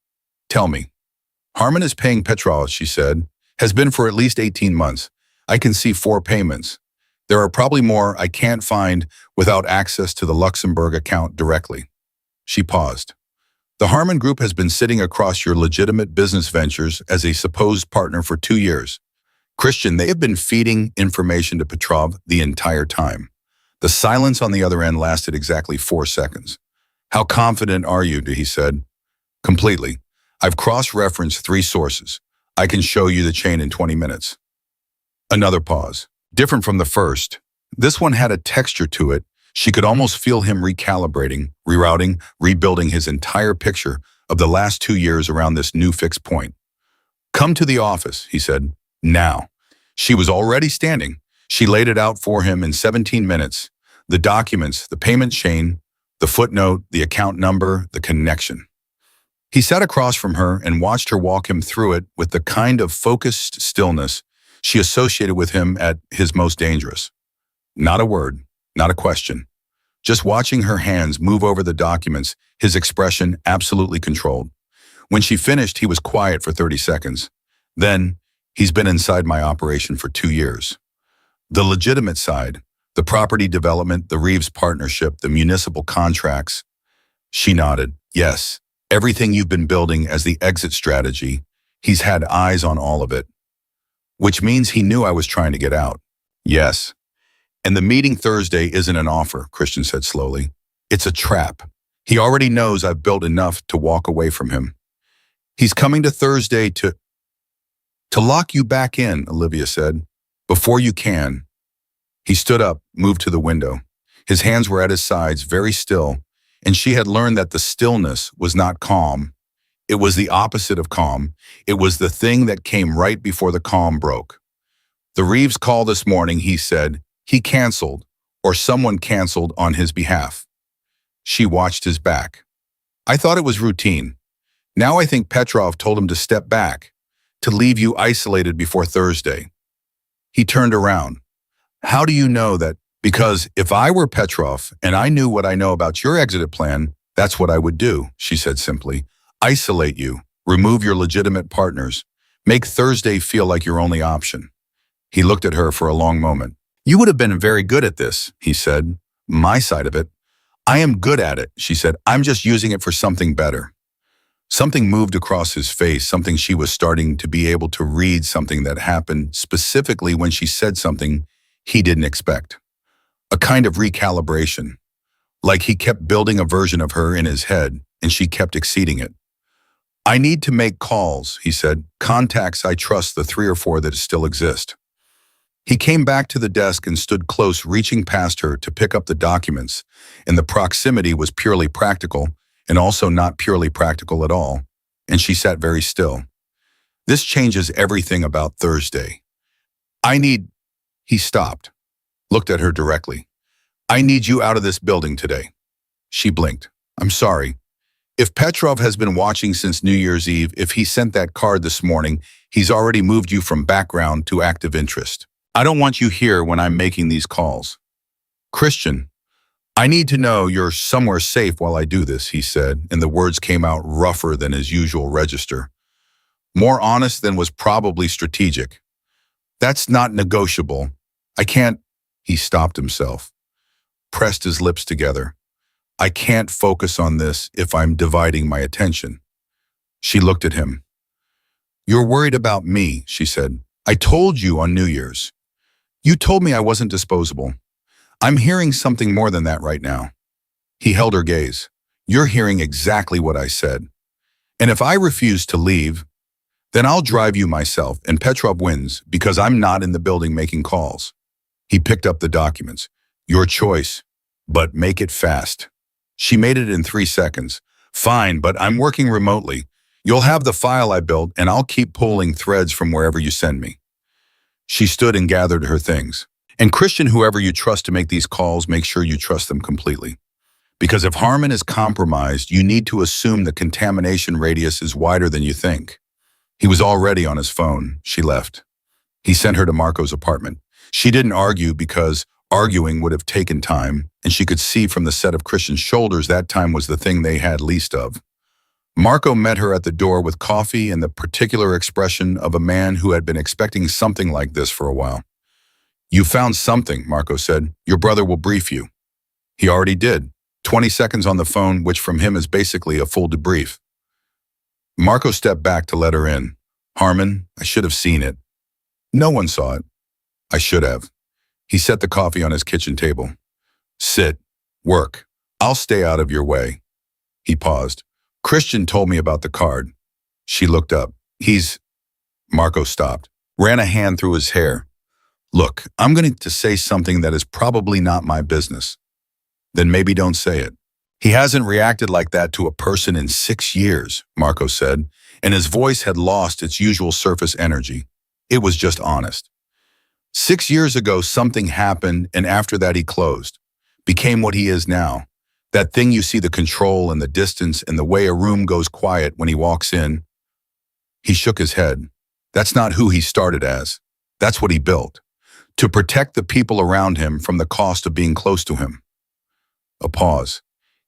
Tell me. Harmon is paying Petrov, she said. Has been for at least 18 months. I can see 4 payments. There are probably more I can't find without access to the Luxembourg account directly. She paused. The Harmon Group has been sitting across your legitimate business ventures as a supposed partner for 2 years. Christian, they have been feeding information to Petrov the entire time. The silence on the other end lasted exactly 4 seconds. How confident are you, he said. Completely. I've cross-referenced 3 sources. I can show you the chain in 20 minutes. Another pause. Different from the first. This one had a texture to it. She could almost feel him recalibrating, rerouting, rebuilding his entire picture of the last 2 years around this new fixed point. Come to the office, he said. Now. She was already standing. She laid it out for him in 17 minutes. The documents, the payment chain, the footnote, the account number, the connection. He sat across from her and watched her walk him through it with the kind of focused stillness she associated with him at his most dangerous. Not a word, not a question. Just watching her hands move over the documents, his expression absolutely controlled. When she finished, he was quiet for 30 seconds. Then He's been inside my operation for 2 years. The legitimate side, the property development, the Reeves partnership, the municipal contracts. She nodded. Yes, everything you've been building as the exit strategy. He's had eyes on all of it. Which means he knew I was trying to get out. Yes. And the meeting Thursday isn't an offer, Christian said slowly. It's a trap. He already knows I've built enough to walk away from him. He's coming to Thursday to lock you back in, Olivia said. Before you can. He stood up, moved to the window. His hands were at his sides, very still, and she had learned that the stillness was not calm. It was the opposite of calm. It was the thing that came right before the calm broke. The Reeves call this morning, he said, he canceled, or someone canceled on his behalf. She watched his back. I thought it was routine. Now I think Petrov told him to step back, to leave you isolated before Thursday. He turned around. How do you know that? Because if I were Petrov and I knew what I know about your exit plan, that's what I would do, she said simply. Isolate you, remove your legitimate partners, make Thursday feel like your only option. He looked at her for a long moment. You would have been very good at this, he said. My side of it. I am good at it, she said. I'm just using it for something better. Something moved across his face, something she was starting to be able to read, something that happened specifically when she said something he didn't expect. A kind of recalibration. Like he kept building a version of her in his head, and she kept exceeding it. I need to make calls, he said. Contacts I trust, the 3 or 4 that still exist. He came back to the desk and stood close, reaching past her to pick up the documents, and the proximity was purely practical, and also not purely practical at all, and she sat very still. This changes everything about Thursday. He stopped, looked at her directly. I need you out of this building today. She blinked. I'm sorry. If Petrov has been watching since New Year's Eve, if he sent that card this morning, he's already moved you from background to active interest. I don't want you here when I'm making these calls. Christian, I need to know you're somewhere safe while I do this, he said, and the words came out rougher than his usual register. More honest than was probably strategic. That's not negotiable. I can't. He stopped himself, pressed his lips together. I can't focus on this if I'm dividing my attention. She looked at him. You're worried about me, she said. I told you on New Year's. You told me I wasn't disposable. I'm hearing something more than that right now. He held her gaze. You're hearing exactly what I said. And if I refuse to leave, then I'll drive you myself, and Petrov wins because I'm not in the building making calls. He picked up the documents. Your choice, but make it fast. She made it in 3 seconds. Fine, but I'm working remotely. You'll have the file I built, and I'll keep pulling threads from wherever you send me. She stood and gathered her things. And Christian, whoever you trust to make these calls, make sure you trust them completely. Because if Harmon is compromised, you need to assume the contamination radius is wider than you think. He was already on his phone. She left. He sent her to Marco's apartment. She didn't argue because arguing would have taken time, and she could see from the set of Christian's shoulders that time was the thing they had least of. Marco met her at the door with coffee and the particular expression of a man who had been expecting something like this for a while. You found something, Marco said. Your brother will brief you. He already did. 20 seconds on the phone, which from him is basically a full debrief. Marco stepped back to let her in. Harmon, I should have seen it. No one saw it. I should have. He set the coffee on his kitchen table. Sit. Work. I'll stay out of your way. He paused. Christian told me about the card. She looked up. Marco stopped, ran a hand through his hair. Look, I'm going to say something that is probably not my business. Then maybe don't say it. He hasn't reacted like that to a person in 6 years, Marco said, and his voice had lost its usual surface energy. It was just honest. 6 years ago, something happened, and after that he closed, became what he is now. That thing you see, the control and the distance and the way a room goes quiet when he walks in. He shook his head. That's not who he started as. That's what he built. To protect the people around him from the cost of being close to him. A pause.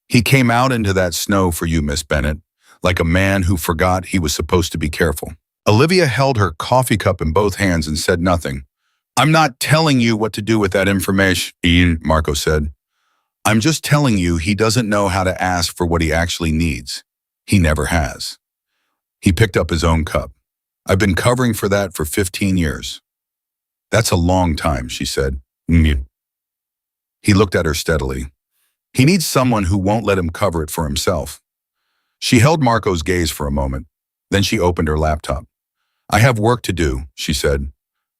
He came out into that snow for you, Miss Bennett, like a man who forgot he was supposed to be careful. Olivia held her coffee cup in both hands and said nothing. I'm not telling you what to do with that information, Marco said. I'm just telling you he doesn't know how to ask for what he actually needs. He never has. He picked up his own cup. I've been covering for that for 15 years. That's a long time, she said. Mm. He looked at her steadily. He needs someone who won't let him cover it for himself. She held Marco's gaze for a moment. Then she opened her laptop. I have work to do, she said.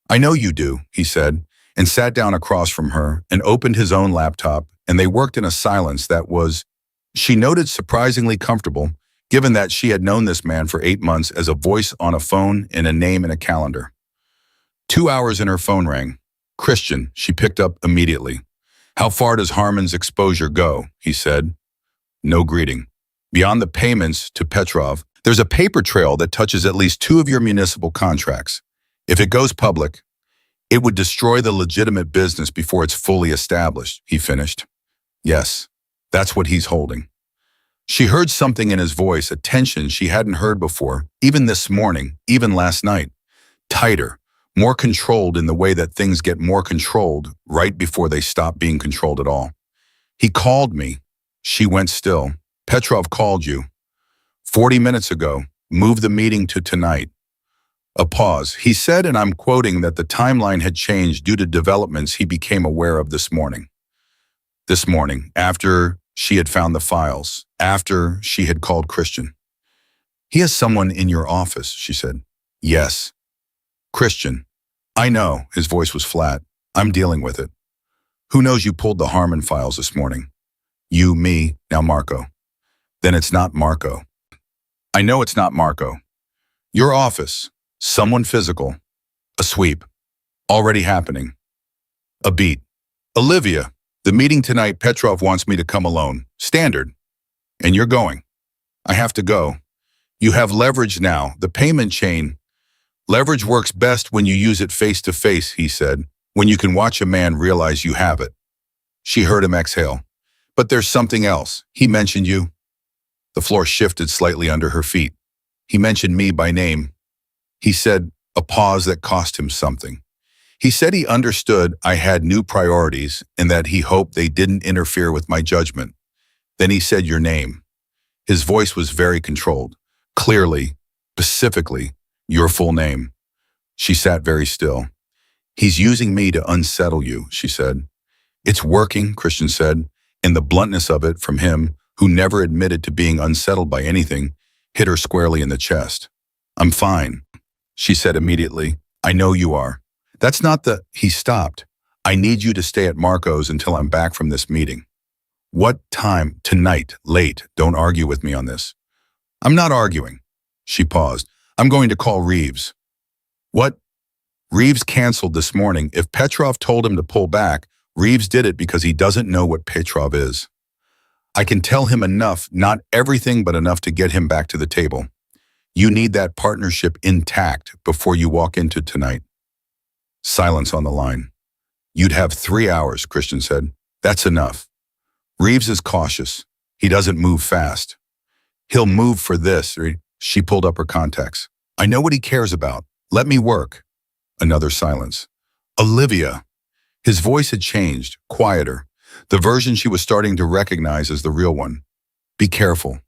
I know you do, he said, and sat down across from her and opened his own laptop, and they worked in a silence that was, she noted, surprisingly comfortable, given that she had known this man for 8 months as a voice on a phone and a name in a calendar. 2 hours and her phone rang. Christian, she picked up immediately. How far does Harmon's exposure go? He said. No greeting. Beyond the payments to Petrov, there's a paper trail that touches at least 2 of your municipal contracts. If it goes public, it would destroy the legitimate business before it's fully established, he finished. Yes, that's what he's holding. She heard something in his voice, a tension she hadn't heard before, even this morning, even last night. Tighter, more controlled in the way that things get more controlled right before they stop being controlled at all. He called me. She went still. Petrov called you. 40 minutes ago. Move the meeting to tonight. A pause. He said, and I'm quoting, that the timeline had changed due to developments he became aware of this morning. This morning, after she had found the files, after she had called Christian. He has someone in your office, she said. Yes. Christian. I know, his voice was flat. I'm dealing with it. Who knows you pulled the Harmon files this morning? You, me, now Marco. Then it's not Marco. I know it's not Marco. Your office. Someone physical. A sweep. Already happening. A beat. Olivia, the meeting tonight, Petrov wants me to come alone. Standard. And you're going. I have to go. You have leverage now. The payment chain. Leverage works best when you use it face to face, he said, when you can watch a man realize you have it. She heard him exhale. But there's something else. He mentioned you. The floor shifted slightly under her feet. He mentioned me by name. He said, a pause that cost him something. He said he understood I had new priorities and that he hoped they didn't interfere with my judgment. Then he said your name. His voice was very controlled. Clearly, specifically, your full name. She sat very still. He's using me to unsettle you, she said. It's working, Christian said, and the bluntness of it from him, who never admitted to being unsettled by anything, hit her squarely in the chest. I'm fine, she said immediately. I know you are. That's not the... He stopped. I need you to stay at Marco's until I'm back from this meeting. What time? Tonight. Late. Don't argue with me on this. I'm not arguing. She paused. I'm going to call Reeves. What? Reeves canceled this morning. If Petrov told him to pull back, Reeves did it because he doesn't know what Petrov is. I can tell him enough, not everything, but enough to get him back to the table. You need that partnership intact before you walk into tonight. Silence on the line. You'd have 3 hours, Christian said. That's enough. Reeves is cautious. He doesn't move fast. He'll move for this. She pulled up her contacts. I know what he cares about. Let me work. Another silence. Olivia. His voice had changed, quieter. The version she was starting to recognize as the real one. Be careful.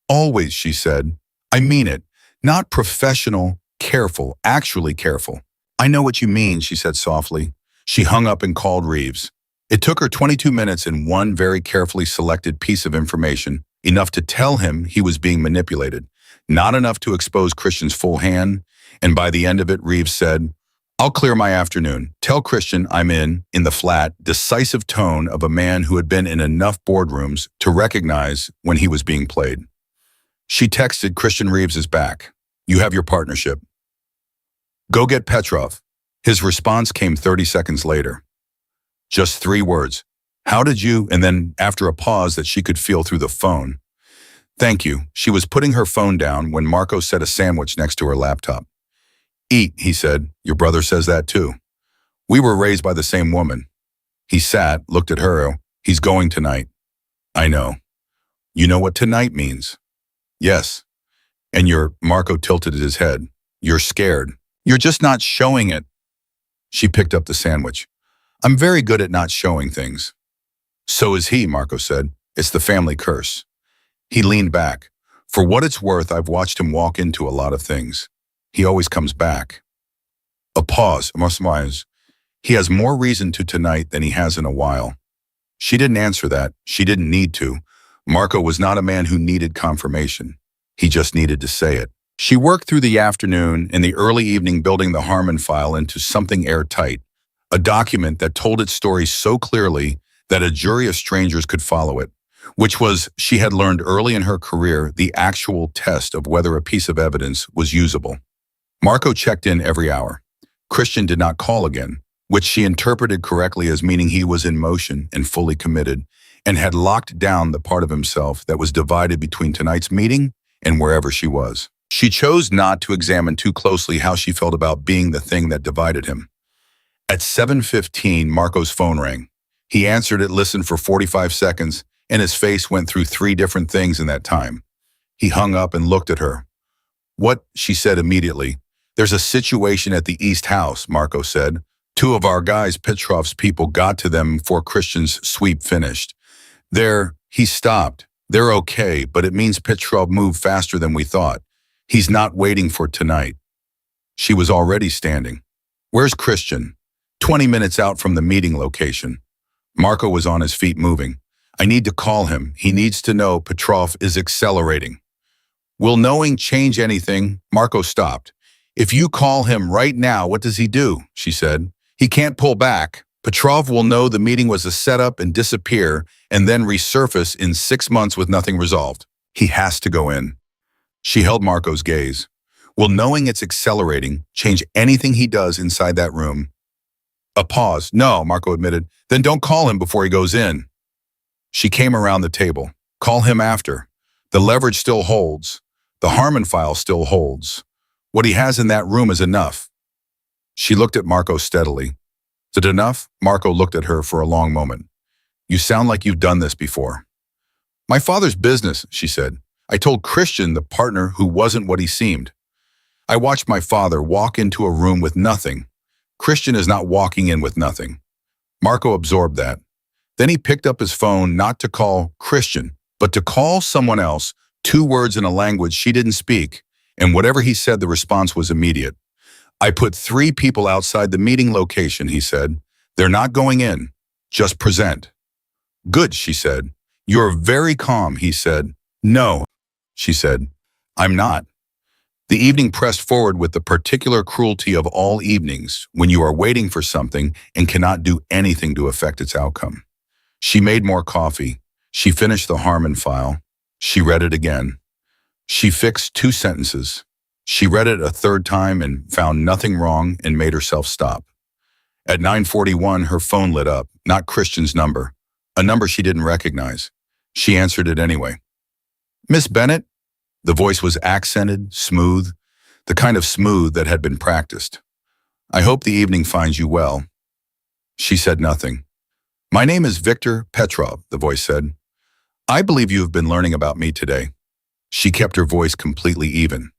Always, she said. I mean it. Not professional, careful, actually careful. I know what you mean, she said softly. She hung up and called Reeves. It took her 22 minutes and one very carefully selected piece of information, enough to tell him he was being manipulated, not enough to expose Christian's full hand, and by the end of it, Reeves said, I'll clear my afternoon. Tell Christian I'm in the flat, decisive tone of a man who had been in enough boardrooms to recognize when he was being played. She texted, Christian Reeves is back. You have your partnership. Go get Petrov. His response came 30 seconds later. Just 3 words. How did you? And then after a pause that she could feel through the phone. Thank you. She was putting her phone down when Marco set a sandwich next to her laptop. Eat, he said. Your brother says that too. We were raised by the same woman. He sat, looked at her. He's going tonight. I know. You know what tonight means? Yes. And Marco tilted his head. You're scared. You're just not showing it. She picked up the sandwich. I'm very good at not showing things. So is he, Marco said. It's the family curse. He leaned back. For what it's worth, I've watched him walk into a lot of things. He always comes back. A pause. He has more reason to tonight than he has in a while. She didn't answer that. She didn't need to. Marco was not a man who needed confirmation. He just needed to say it. She worked through the afternoon and the early evening building the Harmon file into something airtight, a document that told its story so clearly that a jury of strangers could follow it, which was, she had learned early in her career, the actual test of whether a piece of evidence was usable. Marco checked in every hour. Christian did not call again, which she interpreted correctly as meaning he was in motion and fully committed, and had locked down the part of himself that was divided between tonight's meeting and wherever she was. She chose not to examine too closely how she felt about being the thing that divided him. At 7:15, Marco's phone rang. He answered it, listened for 45 seconds, and his face went through 3 different things in that time. He hung up and looked at her. What? She said immediately. There's a situation at the East House, Marco said. 2 of our guys, Petrov's people, got to them before Christian's sweep finished. He stopped. They're okay, but it means Petrov moved faster than we thought. He's not waiting for tonight. She was already standing. Where's Christian? 20 minutes out from the meeting location. Marco was on his feet, moving. I need to call him. He needs to know Petrov is accelerating. Will knowing change anything? Marco stopped. If you call him right now, what does he do? She said. He can't pull back. Petrov will know the meeting was a setup and disappear, and then resurface in 6 months with nothing resolved. He has to go in. She held Marco's gaze. Will knowing it's accelerating change anything he does inside that room? A pause. No, Marco admitted. Then don't call him before he goes in. She came around the table. Call him after. The leverage still holds. The Harmon file still holds. What he has in that room is enough. She looked at Marco steadily. Is it enough? Marco looked at her for a long moment. You sound like you've done this before. My father's business, she said. I told Christian, the partner who wasn't what he seemed. I watched my father walk into a room with nothing. Christian is not walking in with nothing. Marco absorbed that. Then he picked up his phone not to call Christian, but to call someone else, 2 words in a language she didn't speak, and whatever he said, the response was immediate. I put 3 people outside the meeting location, he said. They're not going in. Just present. Good, she said. You're very calm, he said. No, she said. I'm not. The evening pressed forward with the particular cruelty of all evenings when you are waiting for something and cannot do anything to affect its outcome. She made more coffee. She finished the Harmon file. She read it again. She fixed 2 sentences. She read it a 3rd time and found nothing wrong and made herself stop. At 9:41, her phone lit up, not Christian's number, a number she didn't recognize. She answered it anyway. Miss Bennett? The voice was accented, smooth, the kind of smooth that had been practiced. I hope the evening finds you well. She said nothing. My name is Victor Petrov, the voice said. I believe you have been learning about me today. She kept her voice completely even.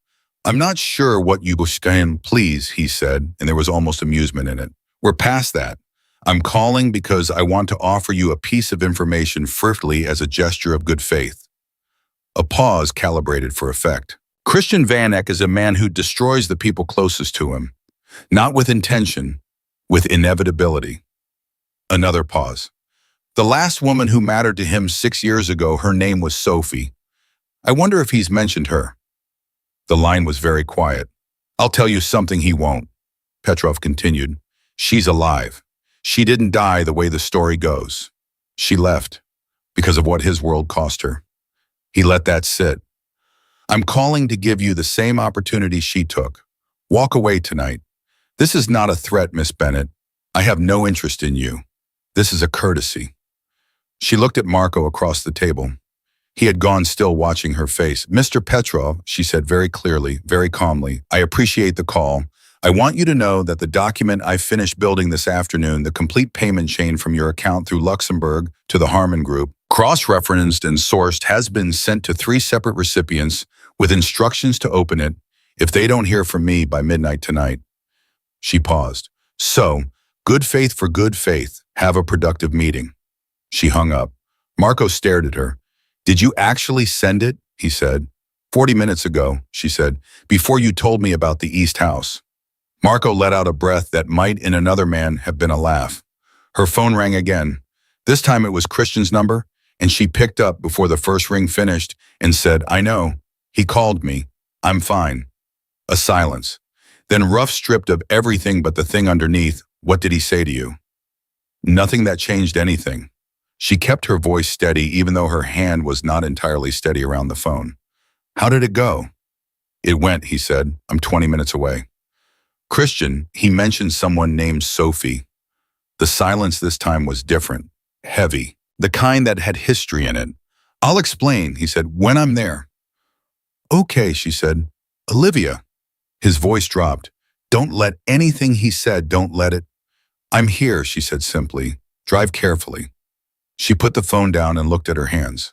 I'm not sure what you can, please, he said, and there was almost amusement in it. We're past that. I'm calling because I want to offer you a piece of information frivolly as a gesture of good faith. A pause calibrated for effect. Christian Vanek is a man who destroys the people closest to him, not with intention, with inevitability. Another pause. The last woman who mattered to him 6 years ago, her name was Sophie. I wonder if he's mentioned her. The line was very quiet. I'll tell you something he won't, Petrov continued. She's alive. She didn't die the way the story goes. She left because of what his world cost her. He let that sit. I'm calling to give you the same opportunity she took. Walk away tonight. This is not a threat, Miss Bennett. I have no interest in you. This is a courtesy. She looked at Marco across the table. He had gone, still watching her face. Mr. Petrov, she said very clearly, very calmly, I appreciate the call. I want you to know that the document I finished building this afternoon, the complete payment chain from your account through Luxembourg to the Harmon Group, cross-referenced and sourced, has been sent to 3 separate recipients with instructions to open it If they don't hear from me by midnight tonight, she paused. So, good faith for good faith. Have a productive meeting. She hung up. Marco stared at her. Did you actually send it? He said. 40 minutes ago, she said, before you told me about the East House. Marco let out a breath that might in another man have been a laugh. Her phone rang again. This time it was Christian's number, and she picked up before the first ring finished and said, I know. He called me. I'm fine. A silence. Then rough stripped of everything but the thing underneath, what did he say to you? Nothing that changed anything. She kept her voice steady even though her hand was not entirely steady around the phone. How did it go? It went, he said. I'm 20 minutes away. Christian, he mentioned someone named Sophie. The silence this time was different, heavy, the kind that had history in it. I'll explain, he said, when I'm there. Okay, she said. Olivia. His voice dropped. Don't let anything he said, don't let it. I'm here, she said simply. Drive carefully. She put the phone down and looked at her hands.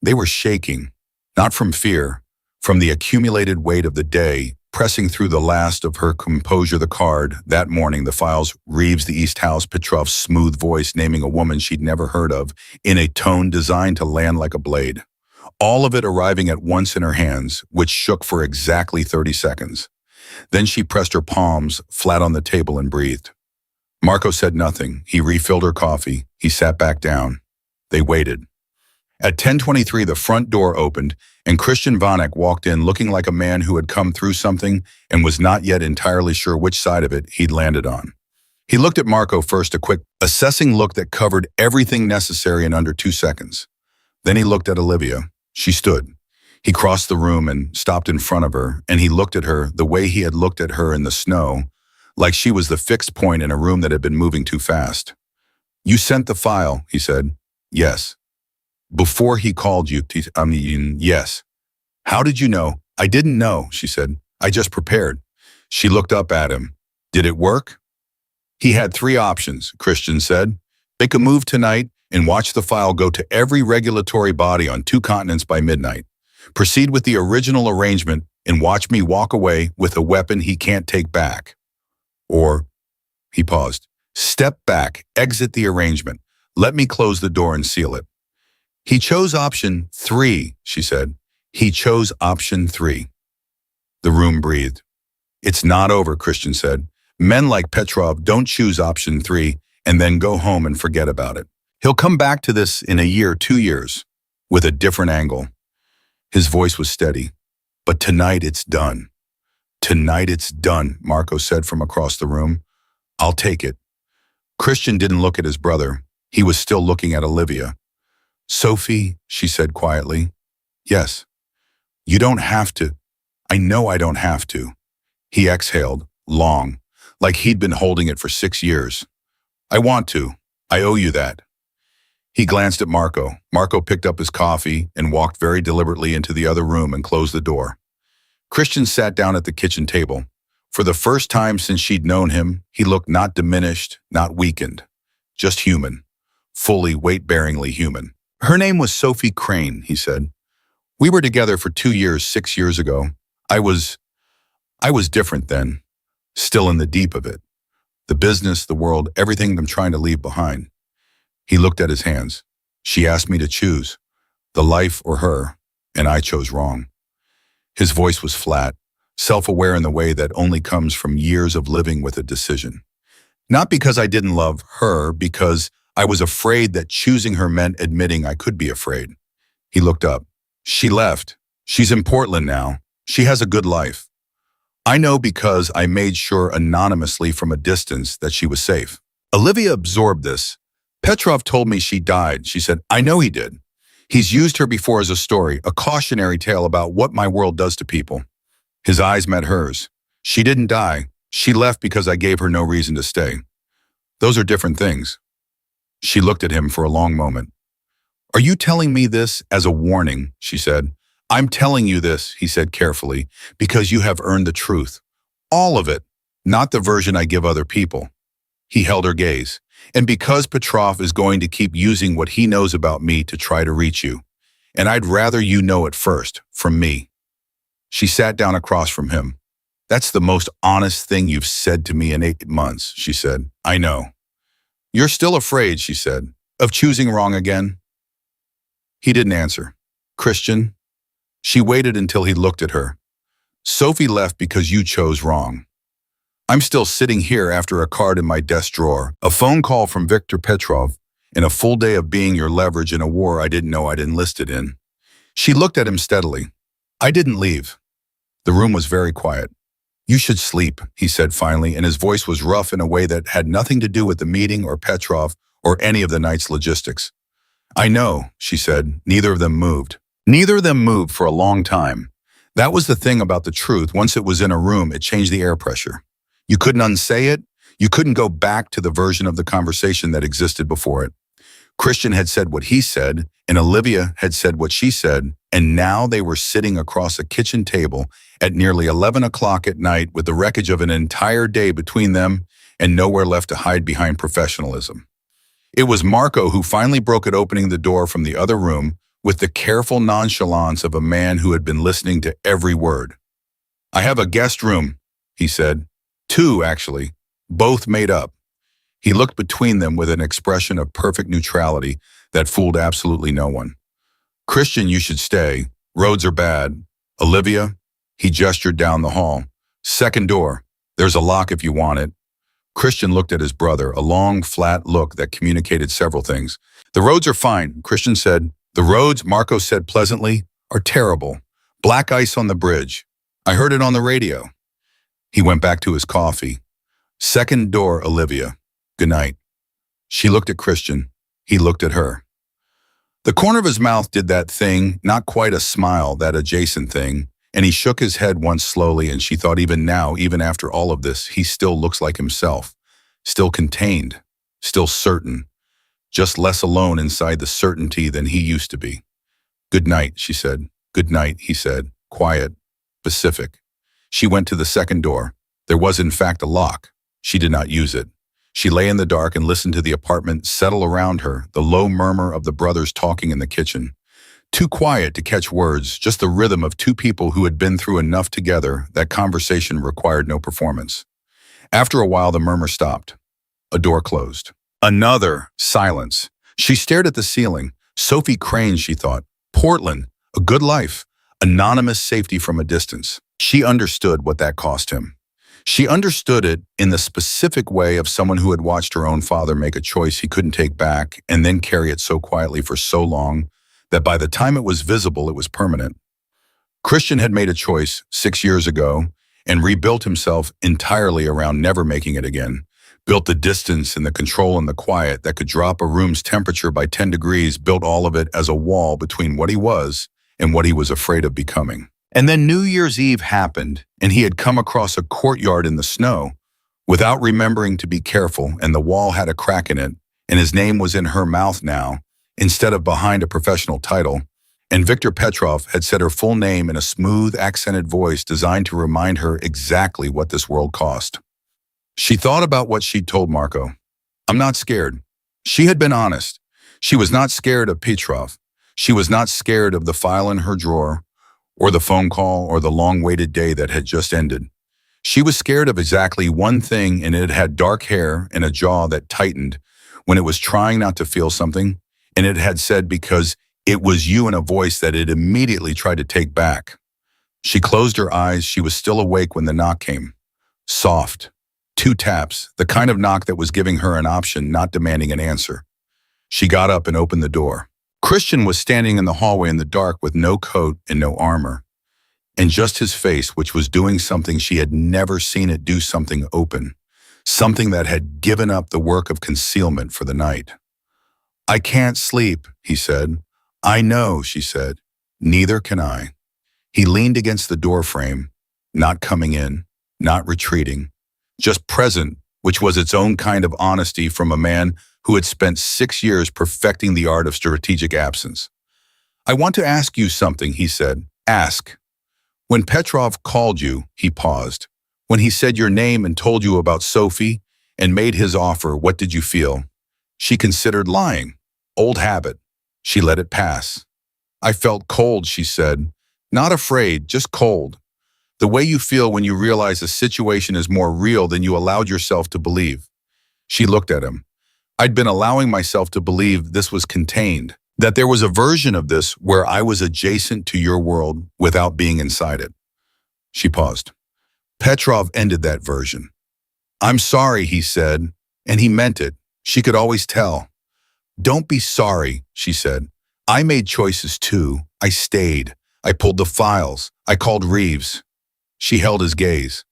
They were shaking, not from fear, from the accumulated weight of the day, pressing through the last of her composure. The card, that morning, the files, Reeves, the East House, Petrov's smooth voice naming a woman she'd never heard of, in a tone designed to land like a blade. All of it arriving at once in her hands, which shook for exactly 30 seconds. Then she pressed her palms flat on the table and breathed. Marco said nothing. He refilled her coffee. He sat back down. They waited. At 10:23, the front door opened, and Christian Vanek walked in looking like a man who had come through something and was not yet entirely sure which side of it he'd landed on. He looked at Marco first, a quick, assessing look that covered everything necessary in under 2 seconds. Then he looked at Olivia. She stood. He crossed the room and stopped in front of her, and he looked at her the way he had looked at her in the snow, like she was the fixed point in a room that had been moving too fast. You sent the file, he said. Yes. Before he called you, yes. How did you know? I didn't know, she said. I just prepared. She looked up at him. Did it work? He had 3 options, Christian said. Make a move tonight and watch the file go to every regulatory body on 2 continents by midnight. Proceed with the original arrangement and watch me walk away with a weapon he can't take back. Or, he paused, step back, exit the arrangement. Let me close the door and seal it. He chose option 3, she said. He chose option 3. The room breathed. It's not over, Christian said. Men like Petrov don't choose option 3 and then go home and forget about it. He'll come back to this in a year, 2 years, with a different angle. His voice was steady. But tonight it's done. Tonight it's done, Marco said from across the room. I'll take it. Christian didn't look at his brother. He was still looking at Olivia. Sophie, she said quietly. Yes. You don't have to. I know I don't have to. He exhaled, long, like he'd been holding it for 6 years. I want to. I owe you that. He glanced at Marco. Marco picked up his coffee and walked very deliberately into the other room and closed the door. Christian sat down at the kitchen table. For the first time since she'd known him, he looked not diminished, not weakened, just human, fully weight-bearingly human. Her name was Sophie Crane, he said. We were together for 2 years, 6 years ago. I was different then, still in the deep of it. The business, the world, everything I'm trying to leave behind. He looked at his hands. She asked me to choose, the life or her, and I chose wrong. His voice was flat, self-aware in the way that only comes from years of living with a decision. Not because I didn't love her, because I was afraid that choosing her meant admitting I could be afraid. He looked up. She left. She's in Portland now. She has a good life. I know because I made sure anonymously from a distance that she was safe. Olivia absorbed this. Petrov told me she died. She said, I know he did. He's used her before as a story, a cautionary tale about what my world does to people. His eyes met hers. She didn't die. She left because I gave her no reason to stay. Those are different things. She looked at him for a long moment. Are you telling me this as a warning? She said. I'm telling you this, he said carefully, because you have earned the truth. All of it, not the version I give other people. He held her gaze. And because Petrov is going to keep using what he knows about me to try to reach you. And I'd rather you know it first, from me. She sat down across from him. That's the most honest thing you've said to me in 8 months, she said. I know. You're still afraid, she said, of choosing wrong again? He didn't answer. Christian? She waited until he looked at her. Sophie left because you chose wrong. I'm still sitting here after a card in my desk drawer, a phone call from Viktor Petrov, and a full day of being your leverage in a war I didn't know I'd enlisted in. She looked at him steadily. I didn't leave. The room was very quiet. You should sleep, he said finally, and his voice was rough in a way that had nothing to do with the meeting or Petrov or any of the night's logistics. I know, she said. Neither of them moved. Neither of them moved for a long time. That was the thing about the truth. Once it was in a room, it changed the air pressure. You couldn't unsay it. You couldn't go back to the version of the conversation that existed before it. Christian had said what he said, and Olivia had said what she said, and now they were sitting across a kitchen table at nearly 11 o'clock at night with the wreckage of an entire day between them and nowhere left to hide behind professionalism. It was Marco who finally broke it, opening the door from the other room with the careful nonchalance of a man who had been listening to every word. I have a guest room, he said. 2, actually, both made up. He looked between them with an expression of perfect neutrality that fooled absolutely no one. Christian, you should stay. Roads are bad. Olivia, he gestured down the hall. Second door. There's a lock if you want it. Christian looked at his brother, a long, flat look that communicated several things. The roads are fine, Christian said. The roads, Marco said pleasantly, are terrible. Black ice on the bridge. I heard it on the radio. He went back to his coffee. Second door, Olivia. Good night. She looked at Christian. He looked at her. The corner of his mouth did that thing, not quite a smile, that adjacent thing, and he shook his head once slowly, and she thought even now, even after all of this, he still looks like himself, still contained, still certain, just less alone inside the certainty than he used to be. Good night, she said. Good night, he said, quiet, pacific. She went to the second door. There was in fact a lock. She did not use it. She lay in the dark and listened to the apartment settle around her, the low murmur of the brothers talking in the kitchen. Too quiet to catch words, just the rhythm of two people who had been through enough together that conversation required no performance. After a while, the murmur stopped. A door closed. Another silence. She stared at the ceiling. Sophie Crane, she thought. Portland, a good life. Anonymous safety from a distance. She understood what that cost him. She understood it in the specific way of someone who had watched her own father make a choice he couldn't take back and then carry it so quietly for so long that by the time it was visible, it was permanent. Christian had made a choice 6 years ago and rebuilt himself entirely around never making it again. Built the distance and the control and the quiet that could drop a room's temperature by 10 degrees, built all of it as a wall between what he was and what he was afraid of becoming. And then New Year's Eve happened, and he had come across a courtyard in the snow without remembering to be careful, and the wall had a crack in it, and his name was in her mouth now, instead of behind a professional title, and Viktor Petrov had said her full name in a smooth, accented voice designed to remind her exactly what this world cost. She thought about what she'd told Marco. I'm not scared. She had been honest. She was not scared of Petrov. She was not scared of the file in her drawer, or the phone call, or the long-waited day that had just ended. She was scared of exactly one thing, and it had dark hair and a jaw that tightened when it was trying not to feel something, and it had said because it was you in a voice that it immediately tried to take back. She closed her eyes. She was still awake when the knock came. Soft. 2 taps, the kind of knock that was giving her an option, not demanding an answer. She got up and opened the door. Christian was standing in the hallway in the dark with no coat and no armor, and just his face, which was doing something she had never seen it do, something open, something that had given up the work of concealment for the night. I can't sleep, he said. I know, she said. Neither can I. He leaned against the door frame, not coming in, not retreating, just present, which was its own kind of honesty from a man who had spent 6 years perfecting the art of strategic absence. I want to ask you something, he said. Ask. When Petrov called you, he paused. When he said your name and told you about Sophie and made his offer, what did you feel? She considered lying. Old habit. She let it pass. I felt cold, she said. Not afraid, just cold. The way you feel when you realize a situation is more real than you allowed yourself to believe. She looked at him. I'd been allowing myself to believe this was contained, that there was a version of this where I was adjacent to your world without being inside it. She paused. Petrov ended that version. I'm sorry, he said, and he meant it. She could always tell. Don't be sorry, she said. I made choices too. I stayed. I pulled the files. I called Reeves. She held his gaze.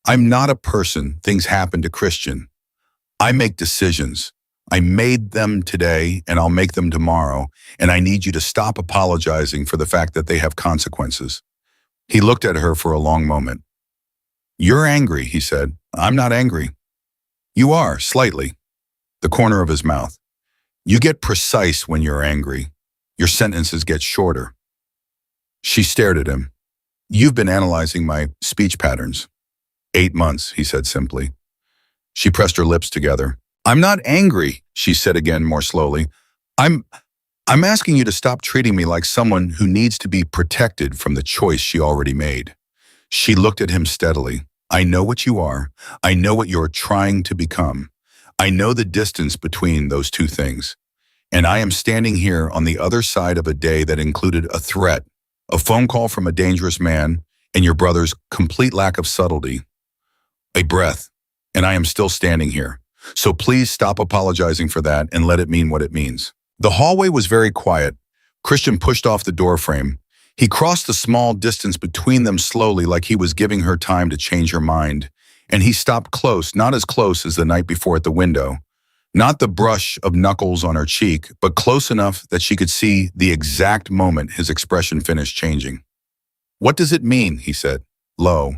I'm not a person things happen to Christian. I make decisions. I made them today and I'll make them tomorrow, and I need you to stop apologizing for the fact that they have consequences. He looked at her for a long moment. You're angry, he said. I'm not angry. You are, slightly. The corner of his mouth. You get precise when you're angry. Your sentences get shorter. She stared at him. You've been analyzing my speech patterns. 8 months, he said simply. She pressed her lips together. I'm not angry, she said again more slowly. I'm asking you to stop treating me like someone who needs to be protected from the choice she already made. She looked at him steadily. I know what you are. I know what you're trying to become. I know the distance between those two things. And I am standing here on the other side of a day that included a threat, a phone call from a dangerous man, and your brother's complete lack of subtlety. A breath, and I am still standing here. So please stop apologizing for that and let it mean what it means. The hallway was very quiet. Christian pushed off the doorframe. He crossed the small distance between them slowly, like he was giving her time to change her mind. And he stopped close, not as close as the night before at the window. Not the brush of knuckles on her cheek, but close enough that she could see the exact moment his expression finished changing. What does it mean, he said, low,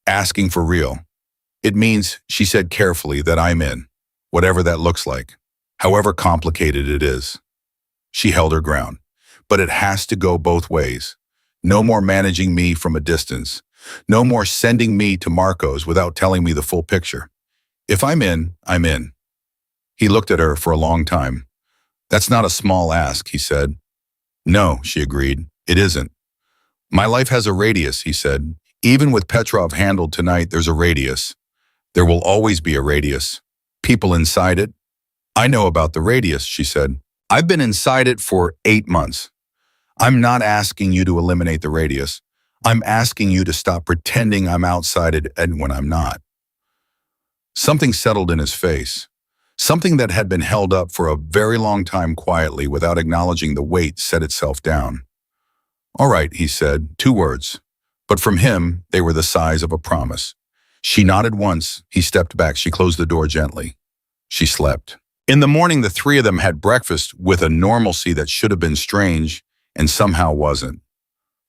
asking for real. It means, she said carefully, that I'm in, whatever that looks like, however complicated it is. She held her ground. But it has to go both ways. No more managing me from a distance. No more sending me to Marco's without telling me the full picture. If I'm in, I'm in. He looked at her for a long time. That's not a small ask, he said. No, she agreed. It isn't. My life has a radius, he said. Even with Petrov handled tonight, there's a radius. There will always be a radius. People inside it. I know about the radius, she said. I've been inside it for 8 months. I'm not asking you to eliminate the radius. I'm asking you to stop pretending I'm outside it and when I'm not. Something settled in his face. Something that had been held up for a very long time quietly without acknowledging the weight set itself down. All right, he said, 2 words. But from him, they were the size of a promise. She nodded once. He stepped back. She closed the door gently. She slept. In the morning, the 3 of them had breakfast with a normalcy that should have been strange and somehow wasn't.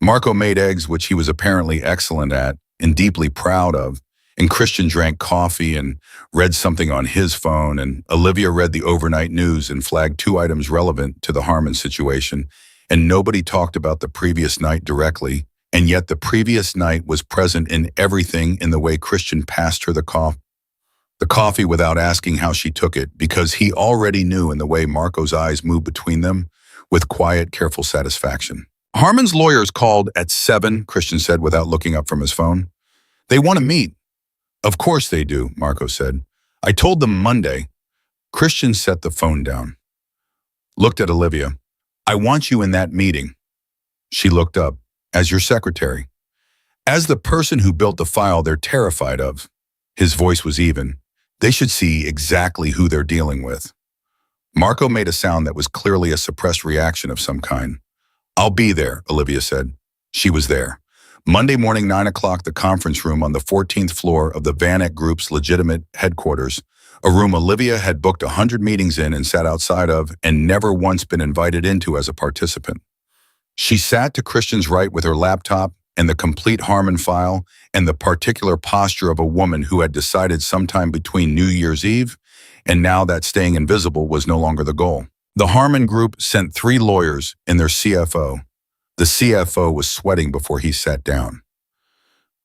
Marco made eggs, which he was apparently excellent at and deeply proud of, and Christian drank coffee and read something on his phone, and Olivia read the overnight news and flagged 2 items relevant to the Harmon situation, and nobody talked about the previous night directly, and yet the previous night was present in everything in the way Christian passed her the coffee without asking how she took it, because he already knew in the way Marco's eyes moved between them with quiet, careful satisfaction. Harmon's lawyers called at 7, Christian said without looking up from his phone. They want to meet. Of course they do, Marco said. I told them Monday. Christian set the phone down. Looked at Olivia. I want you in that meeting. She looked up. As your secretary. As the person who built the file they're terrified of. His voice was even. They should see exactly who they're dealing with. Marco made a sound that was clearly a suppressed reaction of some kind. I'll be there, Olivia said. She was there. Monday morning, 9 o'clock, the conference room on the 14th floor of the Vanek Group's legitimate headquarters, a room Olivia had booked 100 meetings in and sat outside of and never once been invited into as a participant. She sat to Christian's right with her laptop and the complete Harmon file and the particular posture of a woman who had decided sometime between New Year's Eve and now that staying invisible was no longer the goal. The Harmon Group sent 3 lawyers and their CFO. The CFO was sweating before he sat down.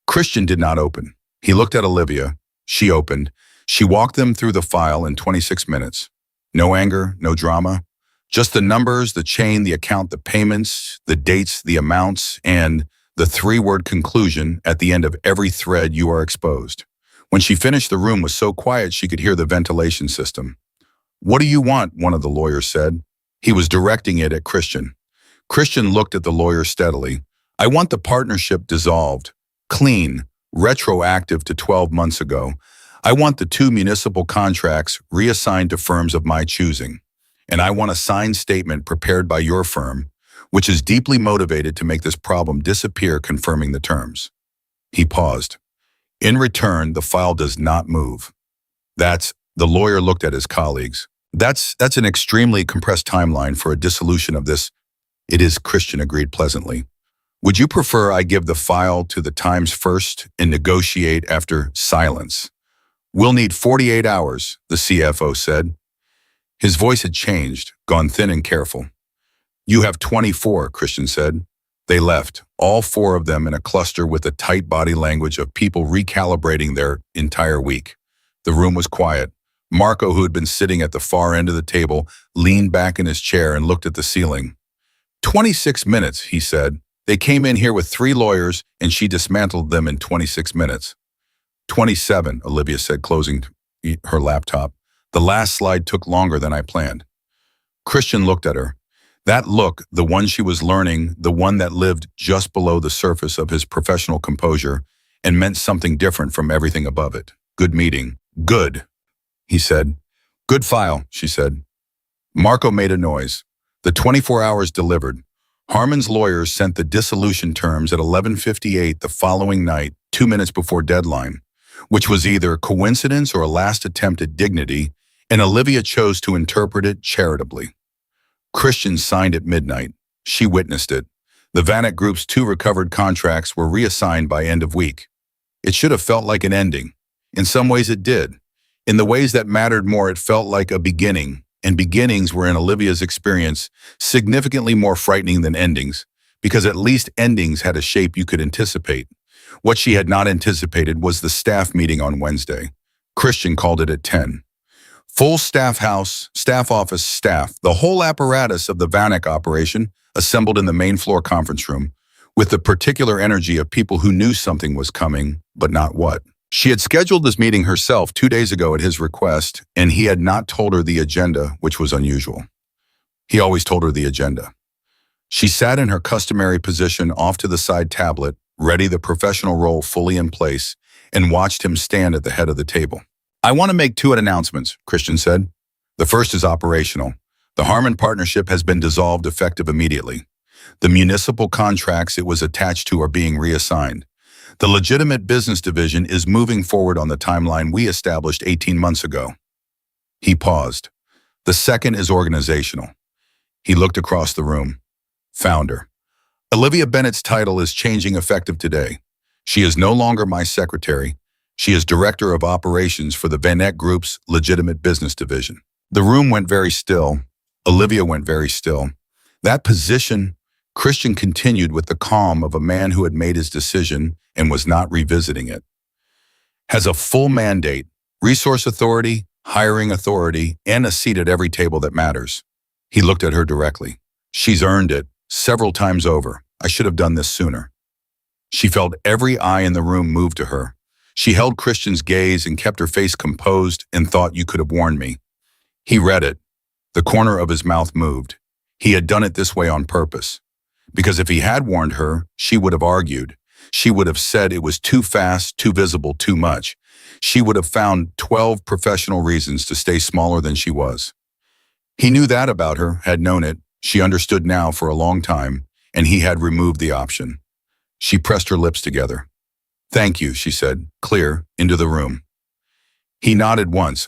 Christian did not open. He looked at Olivia. She opened. She walked them through the file in 26 minutes. No anger, no drama. Just the numbers, the chain, the account, the payments, the dates, the amounts, and the three-word conclusion at the end of every thread you are exposed. When she finished, the room was so quiet she could hear the ventilation system. "What do you want?" one of the lawyers said. He was directing it at Christian. Christian looked at the lawyer steadily. "I want the partnership dissolved, clean, retroactive to 12 months ago. I want the two municipal contracts reassigned to firms of my choosing. And I want a signed statement prepared by your firm, which is deeply motivated to make this problem disappear, confirming the terms." He paused. "In return, the file does not move." The lawyer looked at his colleagues. That's an extremely compressed timeline for a dissolution of this." "It is," Christian agreed pleasantly. "Would you prefer I give the file to the Times first and negotiate after?" Silence. "We'll need 48 hours, the CFO said. His voice had changed, gone thin and careful. "You have 24, Christian said. They left, all four of them in a cluster with the tight body language of people recalibrating their entire week. The room was quiet. Marco, who had been sitting at the far end of the table, leaned back in his chair and looked at the ceiling. 26 minutes, he said. They came in here with 3 lawyers and she dismantled them in 26 minutes. 27, Olivia said, closing her laptop. The last slide took longer than I planned. Christian looked at her. That look, the one she was learning, the one that lived just below the surface of his professional composure and meant something different from everything above it. Good meeting. Good, he said. Good file, she said. Marco made a noise. The 24 hours delivered. Harmon's lawyers sent the dissolution terms at 11:58 the following night, 2 minutes before deadline, which was either coincidence or a last attempt at dignity, and Olivia chose to interpret it charitably. Christian signed at midnight. She witnessed it. The Vanek Group's 2 recovered contracts were reassigned by end of week. It should have felt like an ending. In some ways it did. In the ways that mattered more, it felt like a beginning, and beginnings were, in Olivia's experience, significantly more frightening than endings, because at least endings had a shape you could anticipate. What she had not anticipated was the staff meeting on Wednesday. Christian called it at 10. Full staff house, staff office, staff, the whole apparatus of the Vanek operation assembled in the main floor conference room, with the particular energy of people who knew something was coming, but not what. She had scheduled this meeting herself 2 days ago at his request, and he had not told her the agenda, which was unusual. He always told her the agenda. She sat in her customary position off to the side tablet, ready, the professional role fully in place, and watched him stand at the head of the table. I want to make 2 announcements, Christian said. The first is operational. The Harmon partnership has been dissolved effective immediately. The municipal contracts it was attached to are being reassigned. The legitimate business division is moving forward on the timeline we established 18 months ago. He paused. The second is organizational. He looked across the room. Founder. Olivia Bennett's title is changing effective today. She is no longer my secretary. She is Director of Operations for the Vanek Group's legitimate business division. The room went very still. Olivia went very still. That position, Christian continued with the calm of a man who had made his decision and was not revisiting it, has a full mandate, resource authority, hiring authority, and a seat at every table that matters. He looked at her directly. She's earned it, several times over. I should have done this sooner. She felt every eye in the room move to her. She held Christian's gaze and kept her face composed and thought, you could have warned me. He read it. The corner of his mouth moved. He had done it this way on purpose. Because if he had warned her, she would have argued. She would have said it was too fast, too visible, too much. She would have found 12 professional reasons to stay smaller than she was. He knew that about her, had known it. She understood now for a long time, and he had removed the option. She pressed her lips together. Thank you, she said, clear, into the room. He nodded once.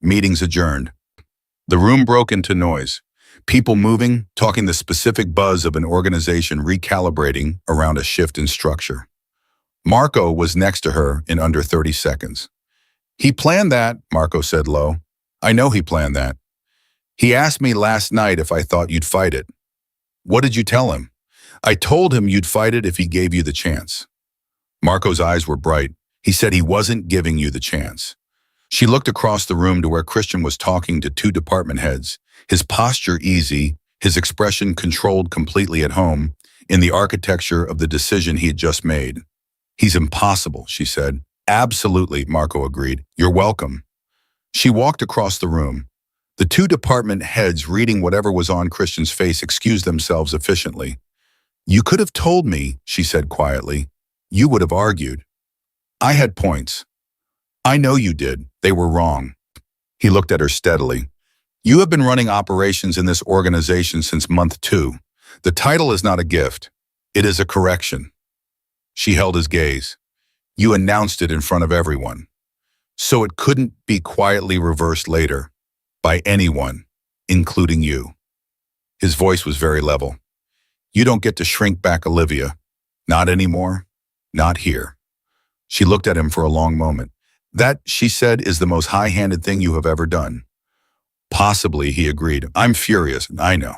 Meetings adjourned. The room broke into noise. People moving, talking, the specific buzz of an organization recalibrating around a shift in structure. Marco was next to her in under 30 seconds. He planned that, Marco said low. I know he planned that. He asked me last night if I thought you'd fight it. What did you tell him? I told him you'd fight it if he gave you the chance. Marco's eyes were bright. He said he wasn't giving you the chance. She looked across the room to where Christian was talking to 2 department heads, his posture easy, his expression controlled, completely at home, in the architecture of the decision he had just made. He's impossible, she said. Absolutely, Marco agreed. You're welcome. She walked across the room. The two department heads reading whatever was on Christian's face excused themselves efficiently. You could have told me, she said quietly. You would have argued. I had points. I know you did. They were wrong. He looked at her steadily. You have been running operations in this organization since month 2. The title is not a gift. It is a correction. She held his gaze. You announced it in front of everyone. So it couldn't be quietly reversed later. By anyone, including you. His voice was very level. You don't get to shrink back, Olivia. Not anymore. Not here. She looked at him for a long moment. That, she said, is the most high-handed thing you have ever done. Possibly, he agreed. I'm furious, I know.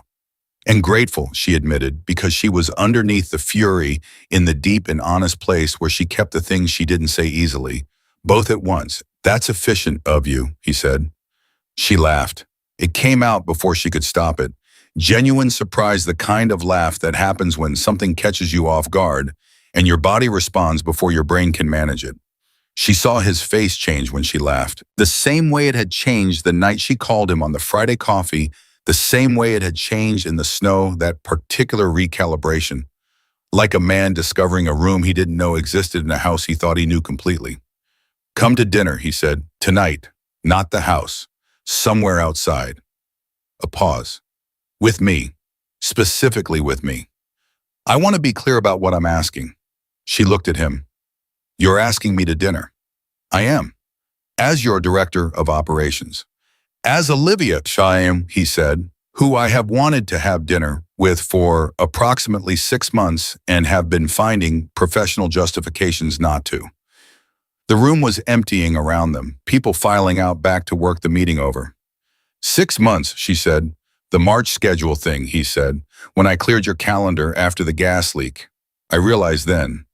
And grateful, she admitted, because she was underneath the fury in the deep and honest place where she kept the things she didn't say easily, both at once. That's efficient of you, he said. She laughed. It came out before she could stop it. Genuine surprise, the kind of laugh that happens when something catches you off guard and your body responds before your brain can manage it. She saw his face change when she laughed, the same way it had changed the night she called him on the Friday coffee, the same way it had changed in the snow, that particular recalibration. Like a man discovering a room he didn't know existed in a house he thought he knew completely. Come to dinner, he said, tonight, not the house. Somewhere outside. A pause. With me. Specifically with me. I want to be clear about what I'm asking. She looked at him. You're asking me to dinner. I am. As your director of operations. As Olivia Shyam, he said, who I have wanted to have dinner with for approximately 6 months and have been finding professional justifications not to. The room was emptying around them, people filing out back to work the meeting over. 6 months, she said. The March schedule thing, he said. When I cleared your calendar after the gas leak. I realized then.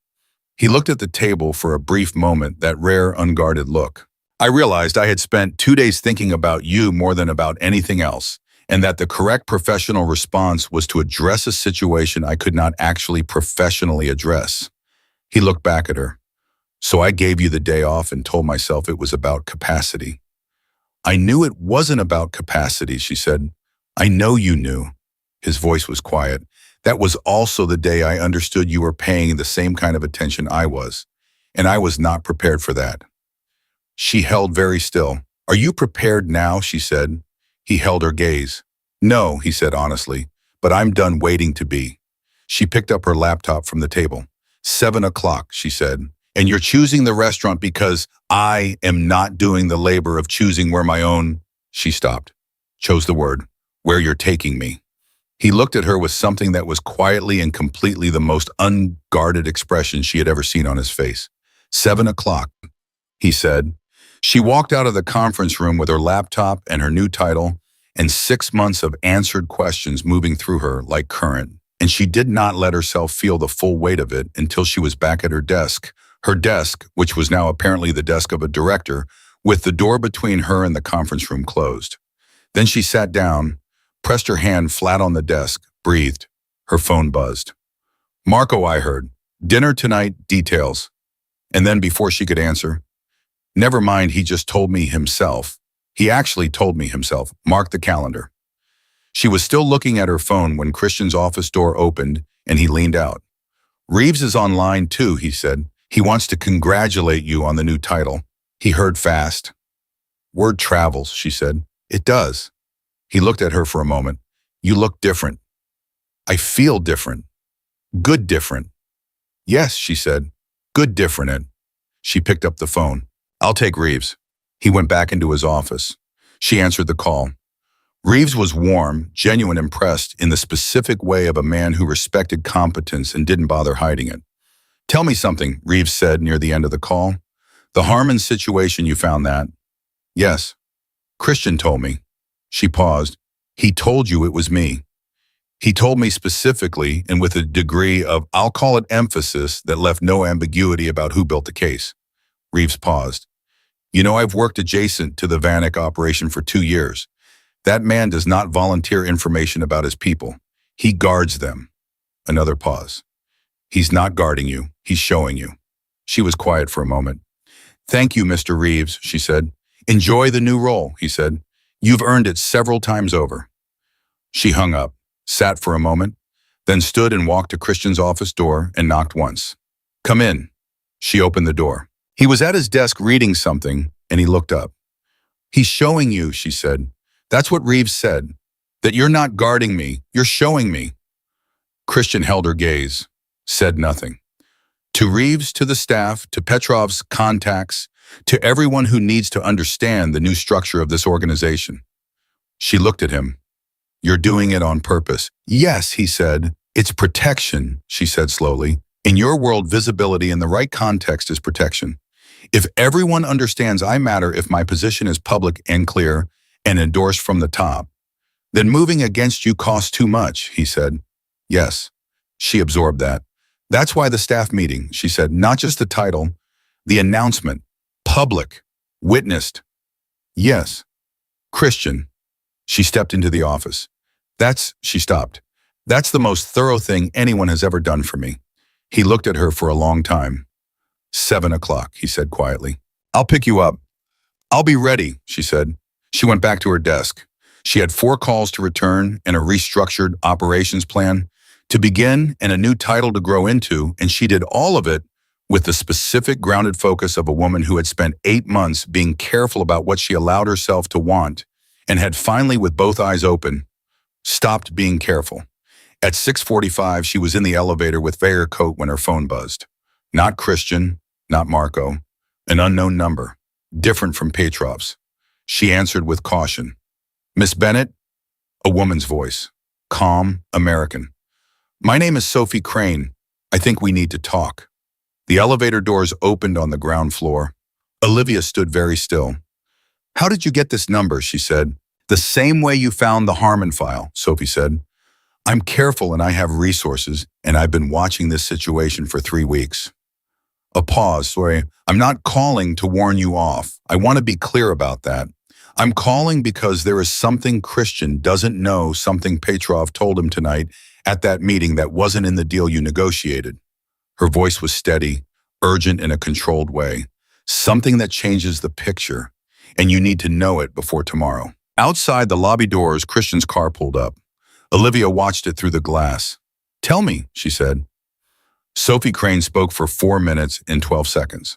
He looked at the table for a brief moment, that rare, unguarded look. I realized I had spent 2 days thinking about you more than about anything else, and that the correct professional response was to address a situation I could not actually professionally address. He looked back at her. So I gave you the day off and told myself it was about capacity. I knew it wasn't about capacity, she said. I know you knew. His voice was quiet. That was also the day I understood you were paying the same kind of attention I was, and I was not prepared for that. She held very still. Are you prepared now, she said. He held her gaze. No, he said honestly, but I'm done waiting to be. She picked up her laptop from the table. 7 o'clock, she said. And you're choosing the restaurant because I am not doing the labor of choosing where my own, she stopped, chose the word, where you're taking me. He looked at her with something that was quietly and completely the most unguarded expression she had ever seen on his face. 7 o'clock, he said. She walked out of the conference room with her laptop and her new title and 6 months of answered questions moving through her like current. And she did not let herself feel the full weight of it until she was back at her desk, which was now apparently the desk of a director, with the door between her and the conference room closed. Then she sat down, pressed her hand flat on the desk, breathed. Her phone buzzed. Marco, I heard. Dinner tonight, details. And then before she could answer, never mind, he just told me himself. He actually told me himself. Mark the calendar. She was still looking at her phone when Christian's office door opened and he leaned out. Reeves is online too, he said. He wants to congratulate you on the new title. He heard fast. Word travels, she said. It does. He looked at her for a moment. You look different. I feel different. Good different. Yes, she said. Good different, Ed. She picked up the phone. I'll take Reeves. He went back into his office. She answered the call. Reeves was warm, genuine, impressed in the specific way of a man who respected competence and didn't bother hiding it. Tell me something, Reeves said near the end of the call. The Harmon situation, you found that? Yes. Christian told me. She paused. He told you it was me. He told me specifically and with a degree of, I'll call it emphasis, that left no ambiguity about who built the case. Reeves paused. You know, I've worked adjacent to the Vanek operation for 2 years. That man does not volunteer information about his people. He guards them. Another pause. He's not guarding you, he's showing you. She was quiet for a moment. Thank you, Mr. Reeves, she said. Enjoy the new role, he said. You've earned it several times over. She hung up, sat for a moment, then stood and walked to Christian's office door and knocked once. Come in. She opened the door. He was at his desk reading something, and he looked up. He's showing you, she said. That's what Reeves said. That you're not guarding me, you're showing me. Christian held her gaze, said nothing. To Reeves, to the staff, to Petrov's contacts, to everyone who needs to understand the new structure of this organization. She looked at him. You're doing it on purpose. Yes, he said. It's protection, she said slowly. In your world, visibility in the right context is protection. If everyone understands I matter, if my position is public and clear and endorsed from the top, then moving against you costs too much, he said. Yes, she absorbed that. That's why the staff meeting, she said, not just the title, the announcement, public, witnessed. Yes, Christian. She stepped into the office. She stopped. That's the most thorough thing anyone has ever done for me. He looked at her for a long time. 7 o'clock, he said quietly. I'll pick you up. I'll be ready, she said. She went back to her desk. She had 4 calls to return and a restructured operations plan to begin and a new title to grow into, and she did all of it with the specific grounded focus of a woman who had spent 8 months being careful about what she allowed herself to want and had finally, with both eyes open, stopped being careful. At 6:45, she was in the elevator with Vayer coat when her phone buzzed. Not Christian, not Marco, an unknown number, different from Petrov's. She answered with caution. Miss Bennett? A woman's voice, calm, American. My name is Sophie Crane. I think we need to talk. The elevator doors opened on the ground floor. Olivia stood very still. How did you get this number, she said. The same way you found the Harmon file, Sophie said. I'm careful and I have resources, and I've been watching this situation for 3 weeks. A pause, sorry. I'm not calling to warn you off. I want to be clear about that. I'm calling because there is something Christian doesn't know, something Petrov told him tonight at that meeting that wasn't in the deal you negotiated. Her voice was steady, urgent in a controlled way. Something that changes the picture, and you need to know it before tomorrow. Outside the lobby doors, Christian's car pulled up. Olivia watched it through the glass. Tell me, she said. Sophie Crane spoke for 4 minutes and 12 seconds.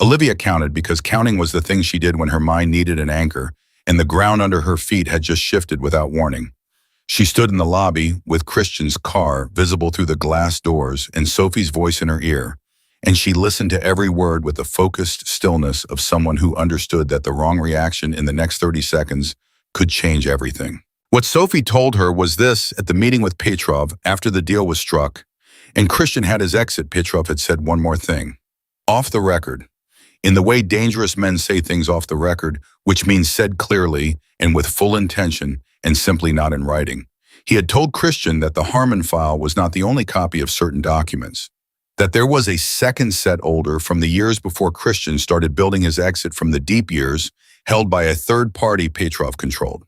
Olivia counted because counting was the thing she did when her mind needed an anchor and the ground under her feet had just shifted without warning. She stood in the lobby with Christian's car visible through the glass doors and Sophie's voice in her ear, and she listened to every word with the focused stillness of someone who understood that the wrong reaction in the next 30 seconds could change everything. What Sophie told her was this: at the meeting with Petrov after the deal was struck and Christian had his exit, Petrov had said one more thing. Off the record. In the way dangerous men say things off the record, which means said clearly and with full intention and simply not in writing. He had told Christian that the Harmon file was not the only copy of certain documents, that there was a second set older from the years before Christian started building his exit from the deep years held by a third party Petrov controlled,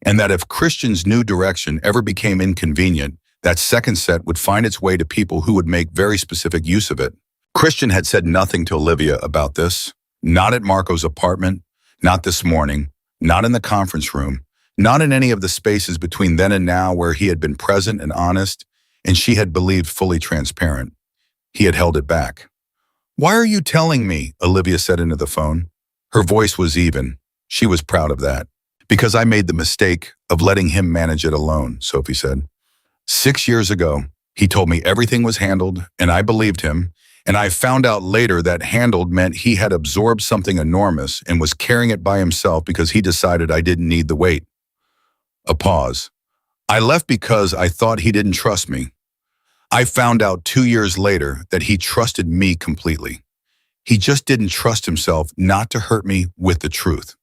and that if Christian's new direction ever became inconvenient, that second set would find its way to people who would make very specific use of it. Christian had said nothing to Olivia about this, not at Marco's apartment, not this morning, not in the conference room, not in any of the spaces between then and now where he had been present and honest, and she had believed fully transparent. He had held it back. Why are you telling me? Olivia said into the phone. Her voice was even. She was proud of that. Because I made the mistake of letting him manage it alone, Sophie said. 6 years ago, he told me everything was handled, and I believed him, and I found out later that handled meant he had absorbed something enormous and was carrying it by himself because he decided I didn't need the weight. A pause. I left because I thought he didn't trust me. I found out 2 years later that he trusted me completely. He just didn't trust himself not to hurt me with the truth.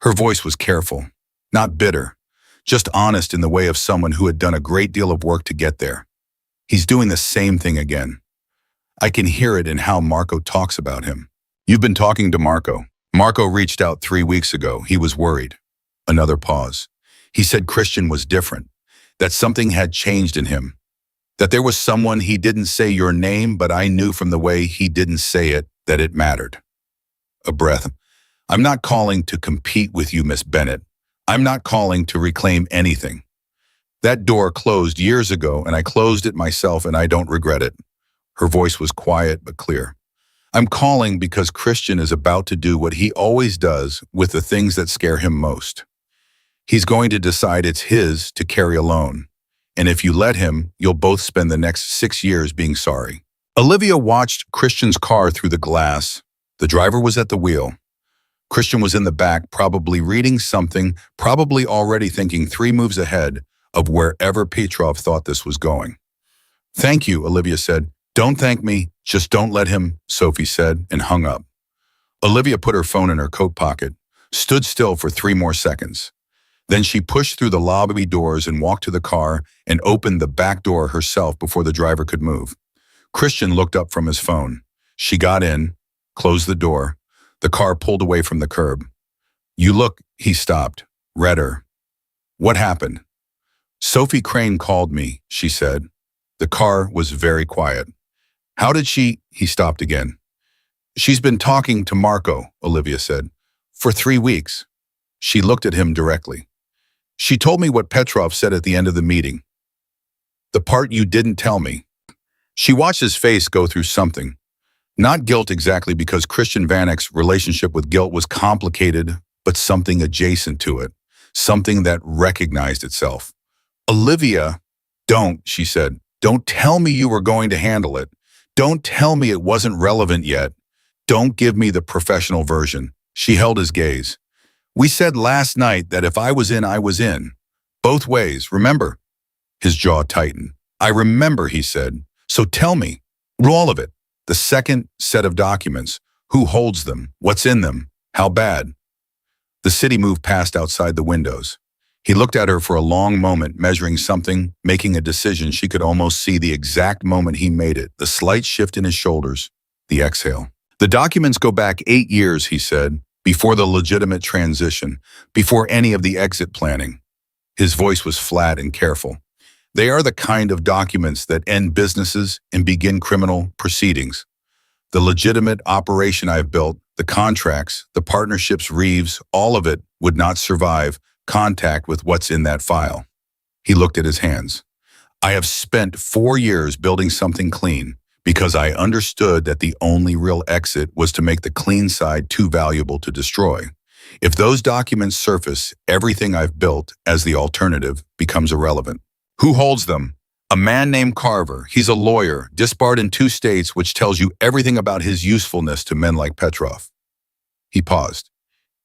Her voice was careful, not bitter, just honest in the way of someone who had done a great deal of work to get there. He's doing the same thing again. I can hear it in how Marco talks about him. You've been talking to Marco. Marco reached out 3 weeks ago. He was worried. Another pause. He said Christian was different, that something had changed in him. That there was someone he didn't say your name, but I knew from the way he didn't say it that it mattered. A breath. I'm not calling to compete with you, Miss Bennett. I'm not calling to reclaim anything. That door closed years ago, and I closed it myself, and I don't regret it. Her voice was quiet but clear. I'm calling because Christian is about to do what he always does with the things that scare him most. He's going to decide it's his to carry alone. And if you let him, you'll both spend the next 6 years being sorry. Olivia watched Christian's car through the glass. The driver was at the wheel. Christian was in the back, probably reading something, probably already thinking 3 moves ahead of wherever Petrov thought this was going. Thank you, Olivia said. Don't thank me, just don't let him, Sophie said, and hung up. Olivia put her phone in her coat pocket, stood still for 3 more seconds. Then she pushed through the lobby doors and walked to the car and opened the back door herself before the driver could move. Christian looked up from his phone. She got in, closed the door. The car pulled away from the curb. You look, he stopped, redder. What happened? Sophie Crane called me, she said. The car was very quiet. How did she? He stopped again. She's been talking to Marco, Olivia said, for 3 weeks. She looked at him directly. She told me what Petrov said at the end of the meeting. The part you didn't tell me. She watched his face go through something. Not guilt exactly, because Christian Vanek's relationship with guilt was complicated, but something adjacent to it, something that recognized itself. Olivia, don't, she said. Don't tell me you were going to handle it. Don't tell me it wasn't relevant yet. Don't give me the professional version. She held his gaze. We said last night that if I was in, I was in. Both ways, remember? His jaw tightened. I remember, he said. So tell me, all of it. The second set of documents. Who holds them? What's in them? How bad? The city moved past outside the windows. He looked at her for a long moment, measuring something, making a decision. She could almost see the exact moment he made it, the slight shift in his shoulders, the exhale. The documents go back 8 years, he said, before the legitimate transition, before any of the exit planning. His voice was flat and careful. They are the kind of documents that end businesses and begin criminal proceedings. The legitimate operation I've built, the contracts, the partnerships, Reeves, all of it would not survive contact with what's in that file. He looked at his hands. I have spent 4 years building something clean because I understood that the only real exit was to make the clean side too valuable to destroy. If those documents surface, everything I've built as the alternative becomes irrelevant. Who holds them? A man named Carver. He's a lawyer, disbarred in 2 states, which tells you everything about his usefulness to men like Petrov. He paused.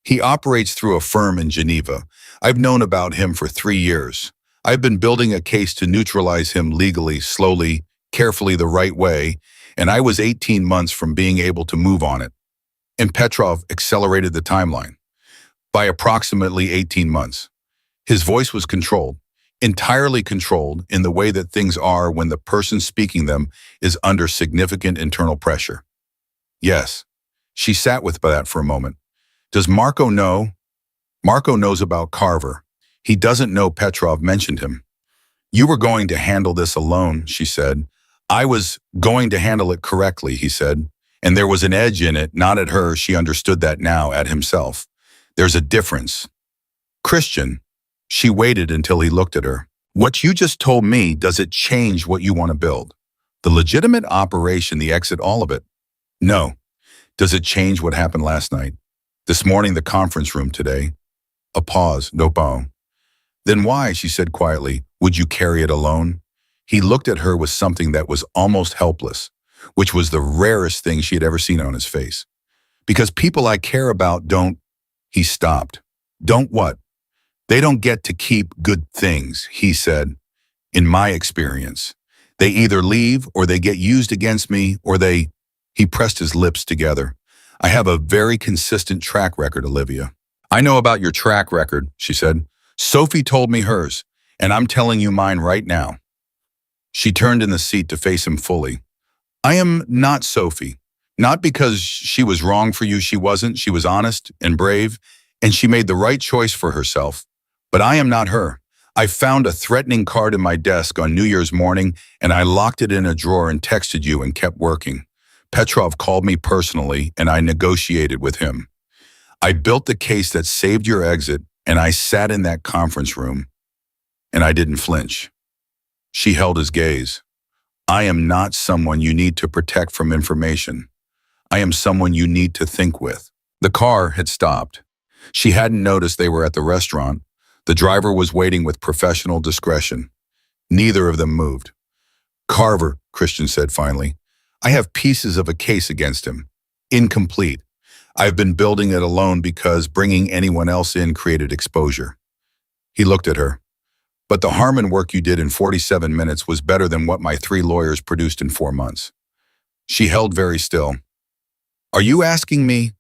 He operates through a firm in Geneva. I've known about him for 3 years. I've been building a case to neutralize him legally, slowly, carefully, the right way, and I was 18 months from being able to move on it. And Petrov accelerated the timeline by approximately 18 months. His voice was controlled, entirely controlled in the way that things are when the person speaking them is under significant internal pressure. Yes, she sat with that for a moment. Does Marco know? Marco knows about Carver. He doesn't know Petrov mentioned him. You were going to handle this alone, she said. I was going to handle it correctly, he said. And there was an edge in it, not at her, she understood that now, at himself. There's a difference. Christian, she waited until he looked at her. What you just told me, does it change what you want to build? The legitimate operation, the exit, all of it? No. Does it change what happened last night? This morning, the conference room today? A pause, no bon. Then why, she said quietly, would you carry it alone? He looked at her with something that was almost helpless, which was the rarest thing she had ever seen on his face. Because people I care about don't. He stopped. Don't what? They don't get to keep good things, he said. In my experience, they either leave or they get used against me or they. He pressed his lips together. I have a very consistent track record, Olivia. I know about your track record, she said. Sophie told me hers, and I'm telling you mine right now. She turned in the seat to face him fully. I am not Sophie. Not because she was wrong for you, she wasn't. She was honest and brave, and she made the right choice for herself. But I am not her. I found a threatening card in my desk on New Year's morning, and I locked it in a drawer and texted you and kept working. Petrov called me personally, and I negotiated with him. I built the case that saved your exit, and I sat in that conference room, and I didn't flinch. She held his gaze. I am not someone you need to protect from information. I am someone you need to think with. The car had stopped. She hadn't noticed they were at the restaurant. The driver was waiting with professional discretion. Neither of them moved. Carver, Christian said finally, I have pieces of a case against him. Incomplete. I've been building it alone because bringing anyone else in created exposure. He looked at her. But the Harmon work you did in 47 minutes was better than what my 3 lawyers produced in 4 months. She held very still. Are you asking me?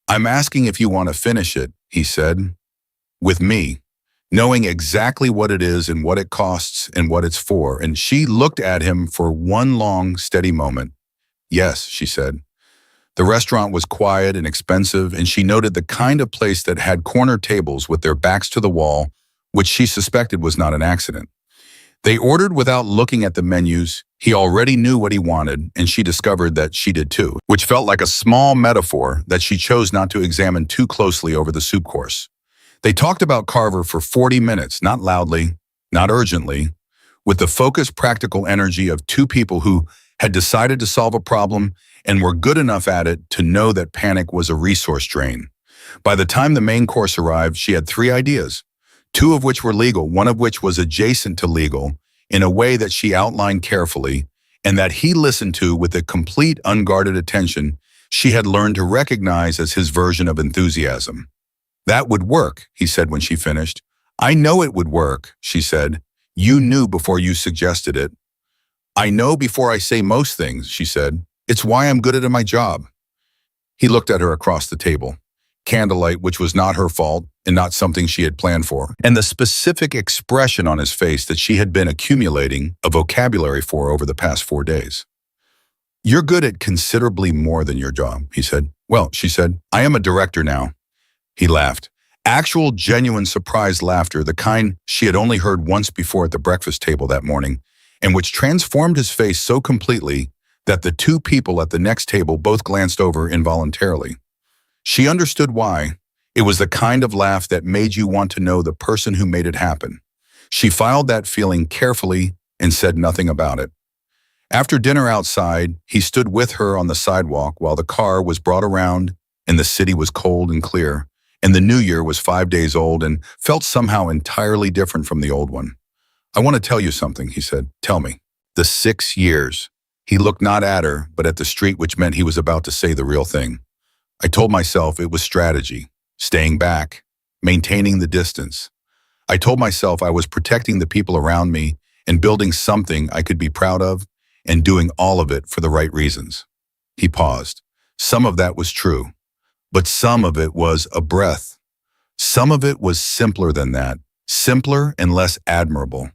I'm asking if you want to finish it, he said. With me, knowing exactly what it is and what it costs and what it's for, and she looked at him for one long, steady moment. Yes, she said. The restaurant was quiet and expensive, and she noted the kind of place that had corner tables with their backs to the wall, which she suspected was not an accident. They ordered without looking at the menus. He already knew what he wanted, and she discovered that she did too, which felt like a small metaphor that she chose not to examine too closely over the soup course. They talked about Carver for 40 minutes, not loudly, not urgently, with the focused, practical energy of 2 people who had decided to solve a problem and were good enough at it to know that panic was a resource drain. By the time the main course arrived, she had 3 ideas, 2 of which were legal, one of which was adjacent to legal, in a way that she outlined carefully, and that he listened to with a complete, unguarded attention she had learned to recognize as his version of enthusiasm. That would work, he said when she finished. I know it would work, she said. You knew before you suggested it. I know before I say most things, she said. It's why I'm good at my job. He looked at her across the table. Candlelight, which was not her fault and not something she had planned for, and the specific expression on his face that she had been accumulating a vocabulary for over the past 4 days. You're good at considerably more than your job, he said. Well, she said, I am a director now. He laughed. Actual, genuine, surprised laughter, the kind she had only heard once before at the breakfast table that morning, and which transformed his face so completely that the 2 people at the next table both glanced over involuntarily. She understood why. It was the kind of laugh that made you want to know the person who made it happen. She filed that feeling carefully and said nothing about it. After dinner outside, he stood with her on the sidewalk while the car was brought around and the city was cold and clear, and the new year was 5 days old and felt somehow entirely different from the old one. I want to tell you something, he said. Tell me. The 6 years. He looked not at her, but at the street, which meant he was about to say the real thing. I told myself it was strategy, staying back, maintaining the distance. I told myself I was protecting the people around me and building something I could be proud of and doing all of it for the right reasons. He paused. Some of that was true, but some of it was a breath. Some of it was simpler than that, simpler and less admirable.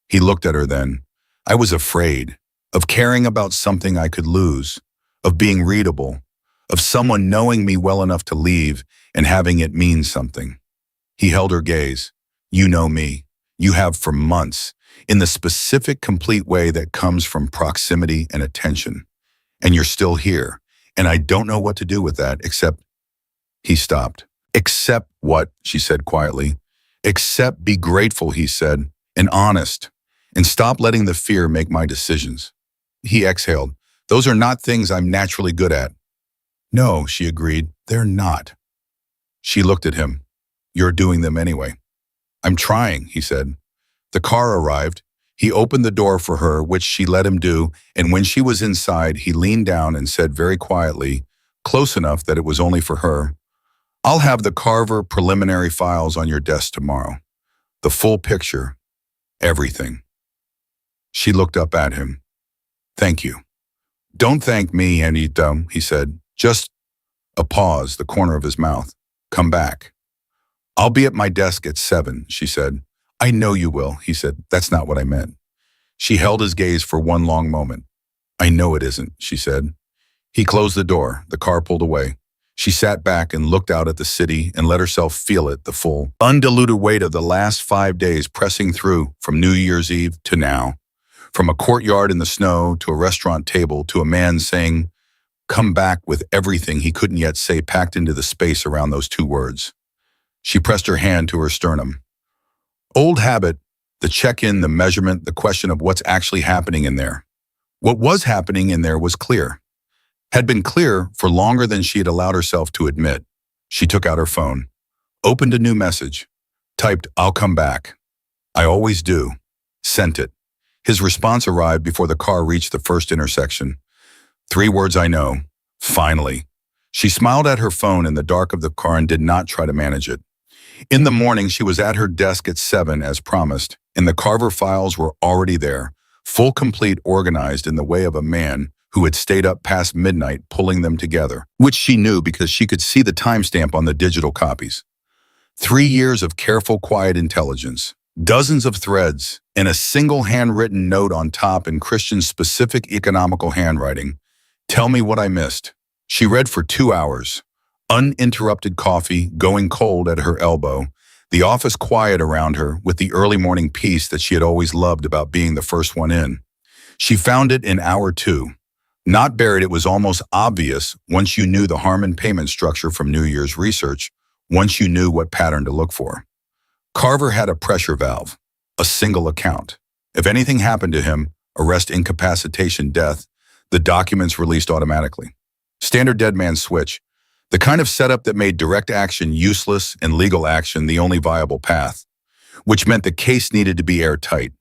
He looked at her then. I was afraid of caring about something I could lose, of being readable, of someone knowing me well enough to leave and having it mean something. He held her gaze. You know me. You have for months, in the specific, complete way that comes from proximity and attention. And you're still here. And I don't know what to do with that except... He stopped. Except what? She said quietly. Except be grateful, he said, and honest, and stop letting the fear make my decisions. He exhaled. Those are not things I'm naturally good at. No, she agreed, they're not. She looked at him. You're doing them anyway. I'm trying, he said. The car arrived. He opened the door for her, which she let him do, and when she was inside, he leaned down and said very quietly, close enough that it was only for her, I'll have the Carver preliminary files on your desk tomorrow. The full picture, everything. She looked up at him. Thank you. Don't thank me, Anita, he said. Just a pause, the corner of his mouth. Come back. I'll be at my desk at 7, she said. I know you will, he said. That's not what I meant. She held his gaze for one long moment. I know it isn't, she said. He closed the door. The car pulled away. She sat back and looked out at the city and let herself feel it, the full, undiluted weight of the last 5 days pressing through from New Year's Eve to now. From a courtyard in the snow to a restaurant table to a man saying, "Come back," with everything he couldn't yet say packed into the space around those two words. She pressed her hand to her sternum. Old habit, the check-in, the measurement, the question of what's actually happening in there. What was happening in there was clear. Had been clear for longer than she had allowed herself to admit. She took out her phone, opened a new message, typed, "I'll come back. I always do." Sent it. His response arrived before the car reached the first intersection. 3 words I know. Finally. She smiled at her phone in the dark of the car and did not try to manage it. In the morning, she was at her desk at 7 as promised, and the Carver files were already there, full, complete, organized in the way of a man who had stayed up past midnight pulling them together, which she knew because she could see the timestamp on the digital copies. 3 years of careful, quiet intelligence, dozens of threads, and a single handwritten note on top in Christian's specific economical handwriting. Tell me what I missed. She read for 2 hours. Uninterrupted coffee going cold at her elbow, the office quiet around her with the early morning peace that she had always loved about being the first one in. She found it in hour 2. Not buried, it was almost obvious once you knew the Harmon payment structure from New Year's research, once you knew what pattern to look for. Carver had a pressure valve, a single account. If anything happened to him, arrest, incapacitation, death, the documents released automatically. Standard dead man switch, the kind of setup that made direct action useless and legal action the only viable path, which meant the case needed to be airtight,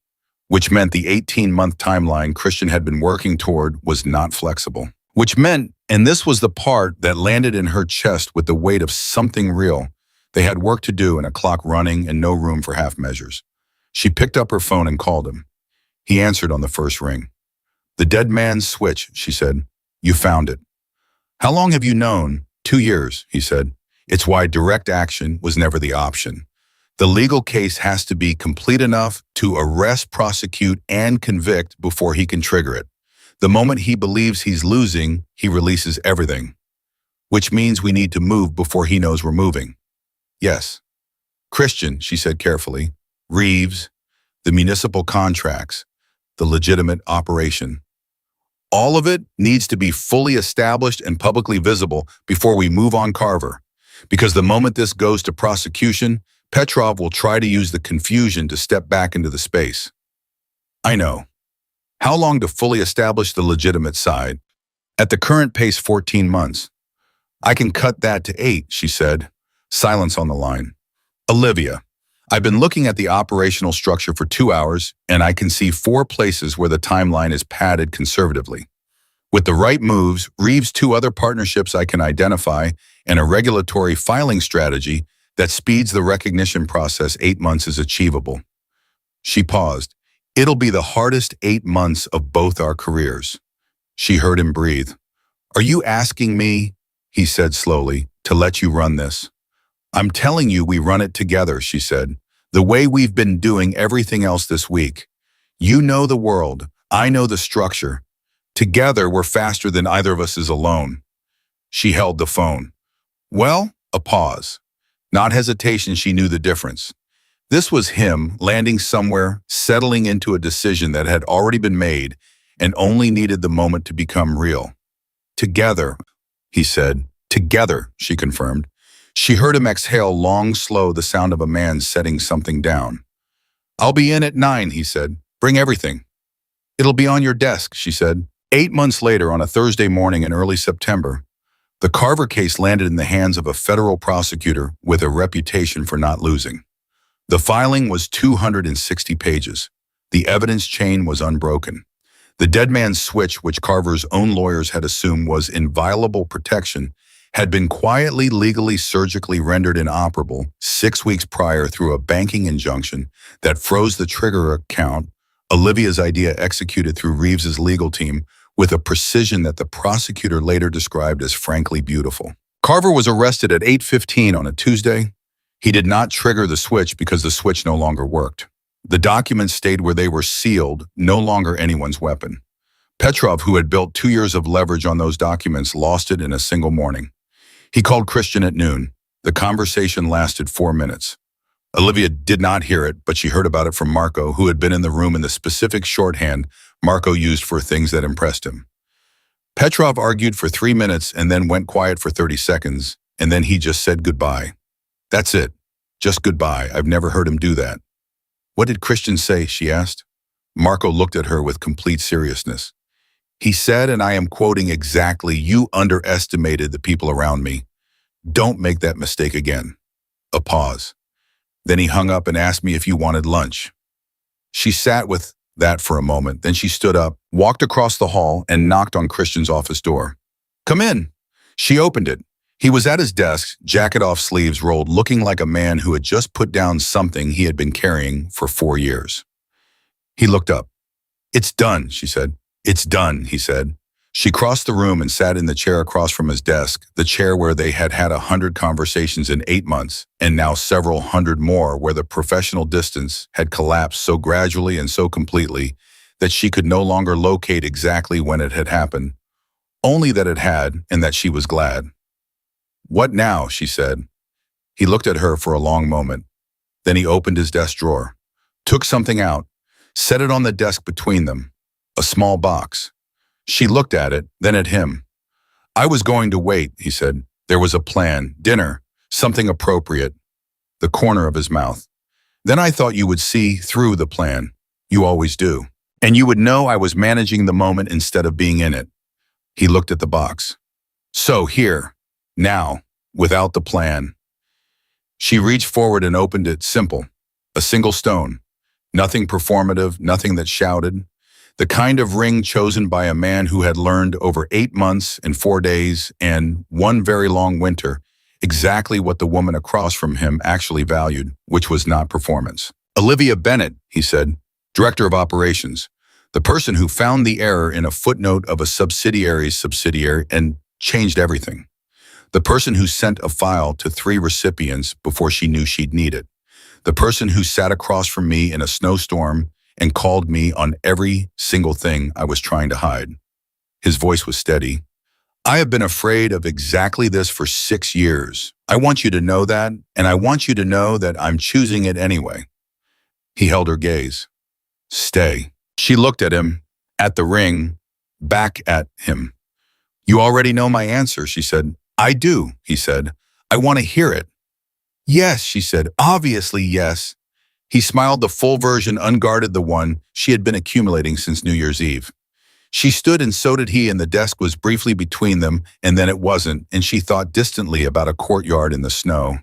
which meant the 18-month timeline Christian had been working toward was not flexible, which meant, and this was the part that landed in her chest with the weight of something real, they had work to do and a clock running and no room for half measures. She picked up her phone and called him. He answered on the first ring. "The dead man's switch," she said. "You found it." "How long have you known?" 2 years, he said. "It's why direct action was never the option. The legal case has to be complete enough to arrest, prosecute, and convict before he can trigger it. The moment he believes he's losing, he releases everything. Which means we need to move before he knows we're moving." "Yes." "Christian," she said carefully. "Reeves, the municipal contracts, the legitimate operation. All of it needs to be fully established and publicly visible before we move on Carver. Because the moment this goes to prosecution, Petrov will try to use the confusion to step back into the space." "I know. How long to fully establish the legitimate side?" "At the current pace, 14 months. "I can cut that to 8, she said. Silence on the line. "Olivia, I've been looking at the operational structure for 2 hours, and I can see 4 places where the timeline is padded conservatively. With the right moves, Reeves' 2 other partnerships I can identify, and a regulatory filing strategy that speeds the recognition process, 8 months is achievable." She paused. "It'll be the hardest 8 months of both our careers." She heard him breathe. "Are you asking me," he said slowly, "to let you run this?" "I'm telling you we run it together," she said, "the way we've been doing everything else this week. You know the world, I know the structure. Together we're faster than either of us is alone." She held the phone. "Well," a pause. Not hesitation, she knew the difference. This was him landing somewhere, settling into a decision that had already been made and only needed the moment to become real. "Together," he said. "Together," she confirmed. She heard him exhale long, slow, the sound of a man setting something down. "I'll be in at 9, he said. "Bring everything." "It'll be on your desk," she said. 8 months later, on a Thursday morning in early September, the Carver case landed in the hands of a federal prosecutor with a reputation for not losing. The filing was 260 pages. The evidence chain was unbroken. The dead man's switch, which Carver's own lawyers had assumed was inviolable protection, had been quietly, legally, surgically rendered inoperable 6 weeks prior through a banking injunction that froze the trigger account, Olivia's idea executed through Reeves's legal team with a precision that the prosecutor later described as frankly beautiful. Carver was arrested at 8:15 on a Tuesday. He did not trigger the switch because the switch no longer worked. The documents stayed where they were sealed, no longer anyone's weapon. Petrov, who had built 2 years of leverage on those documents, lost it in a single morning. He called Christian at noon. The conversation lasted 4 minutes. Olivia did not hear it, but she heard about it from Marco, who had been in the room in the specific shorthand Marco used for things that impressed him. Petrov argued for 3 minutes and then went quiet for 30 seconds, and then he just said goodbye. That's it. Just goodbye. I've never heard him do that. What did Christian say? She asked. Marco looked at her with complete seriousness. He said, and I am quoting exactly, "You underestimated the people around me. Don't make that mistake again." A pause. Then he hung up and asked me if you wanted lunch. She sat with that for a moment. Then she stood up, walked across the hall, and knocked on Christian's office door. "Come in." She opened it. He was at his desk, jacket off, sleeves rolled, looking like a man who had just put down something he had been carrying for 4 years. He looked up. "It's done," she said. "It's done," he said. She crossed the room and sat in the chair across from his desk, the chair where they had had 100 conversations in 8 months, and now several hundred more, where the professional distance had collapsed so gradually and so completely that she could no longer locate exactly when it had happened, only that it had, and that she was glad. "What now?" she said. He looked at her for a long moment. Then he opened his desk drawer, took something out, set it on the desk between them, a small box. She looked at it, then at him. "I was going to wait," he said. "There was a plan, dinner, something appropriate." The corner of his mouth. "Then I thought you would see through the plan. You always do. And you would know I was managing the moment instead of being in it." He looked at the box. "So here, now, without the plan." She reached forward and opened it, simple. A single stone. Nothing performative, nothing that shouted. The kind of ring chosen by a man who had learned over 8 months and 4 days and one very long winter exactly what the woman across from him actually valued, which was not performance. "Olivia Bennett," he said, "Director of Operations. The person who found the error in a footnote of a subsidiary's subsidiary and changed everything. The person who sent a file to 3 recipients before she knew she'd need it. The person who sat across from me in a snowstorm and called me on every single thing I was trying to hide." His voice was steady. "I have been afraid of exactly this for 6 years. I want you to know that, and I want you to know that I'm choosing it anyway." He held her gaze. "Stay." She looked at him, at the ring, back at him. "You already know my answer," she said. "I do," he said. "I want to hear it." "Yes," she said. "Obviously, yes." He smiled, the full version, unguarded, the one she had been accumulating since New Year's Eve. She stood, and so did he, and the desk was briefly between them, and then it wasn't, and she thought distantly about a courtyard in the snow.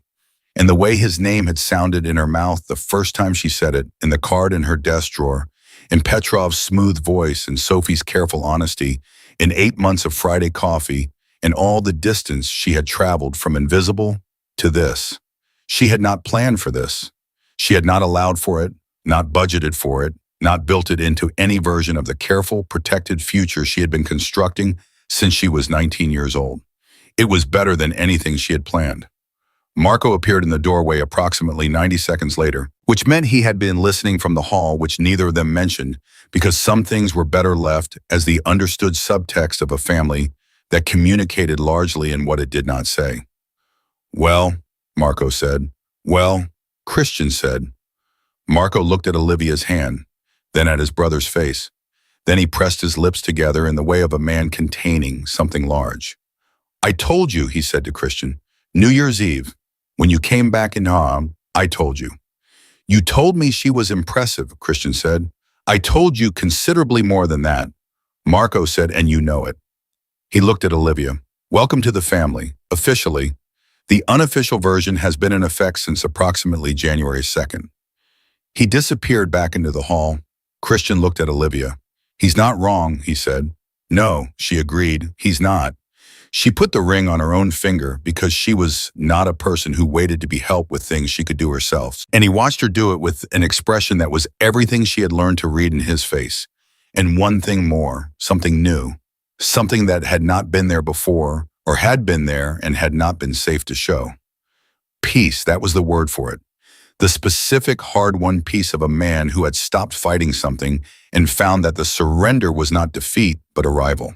And the way his name had sounded in her mouth the first time she said it, and the card in her desk drawer, and Petrov's smooth voice, and Sophie's careful honesty, and 8 months of Friday coffee, and all the distance she had traveled from invisible to this. She had not planned for this. She had not allowed for it, not budgeted for it, not built it into any version of the careful, protected future she had been constructing since she was 19 years old. It was better than anything she had planned. Marco appeared in the doorway approximately 90 seconds later, which meant he had been listening from the hall, which neither of them mentioned, because some things were better left as the understood subtext of a family that communicated largely in what it did not say. "Well," Marco said. "Well," Christian said. Marco looked at Olivia's hand, then at his brother's face. Then he pressed his lips together in the way of a man containing something large. "I told you," he said to Christian. "New Year's Eve, when you came back in Ham, I told you." "You told me she was impressive," Christian said. "I told you considerably more than that," Marco said, "and you know it." He looked at Olivia. "Welcome to the family, officially. The unofficial version has been in effect since approximately January 2nd. He disappeared back into the hall. Christian looked at Olivia. "He's not wrong," he said. "No," she agreed, "he's not." She put the ring on her own finger because she was not a person who waited to be helped with things she could do herself. And he watched her do it with an expression that was everything she had learned to read in his face. And one thing more, something new, something that had not been there before, or had been there and had not been safe to show. Peace, that was the word for it. The specific, hard-won peace of a man who had stopped fighting something and found that the surrender was not defeat, but arrival.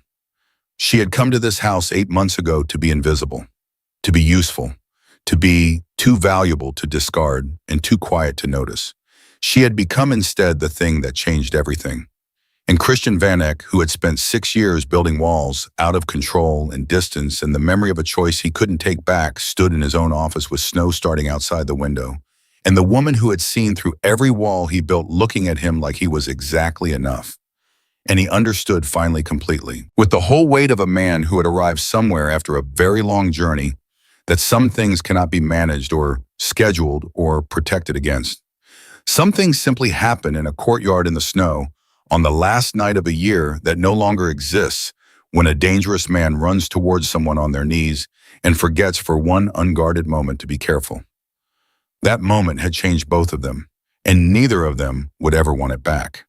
She had come to this house 8 months ago to be invisible. to be useful, to be too valuable to discard and too quiet to notice. She had become instead the thing that changed everything. And Christian Vanek, who had spent 6 years building walls, out of control and distance, and the memory of a choice he couldn't take back, stood in his own office with snow starting outside the window. And the woman who had seen through every wall he built looking at him like he was exactly enough. And he understood finally completely, with the whole weight of a man who had arrived somewhere after a very long journey, that some things cannot be managed or scheduled or protected against. Some things simply happen in a courtyard in the snow on the last night of a year that no longer exists, when a dangerous man runs towards someone on their knees and forgets for one unguarded moment to be careful. That moment had changed both of them, and neither of them would ever want it back.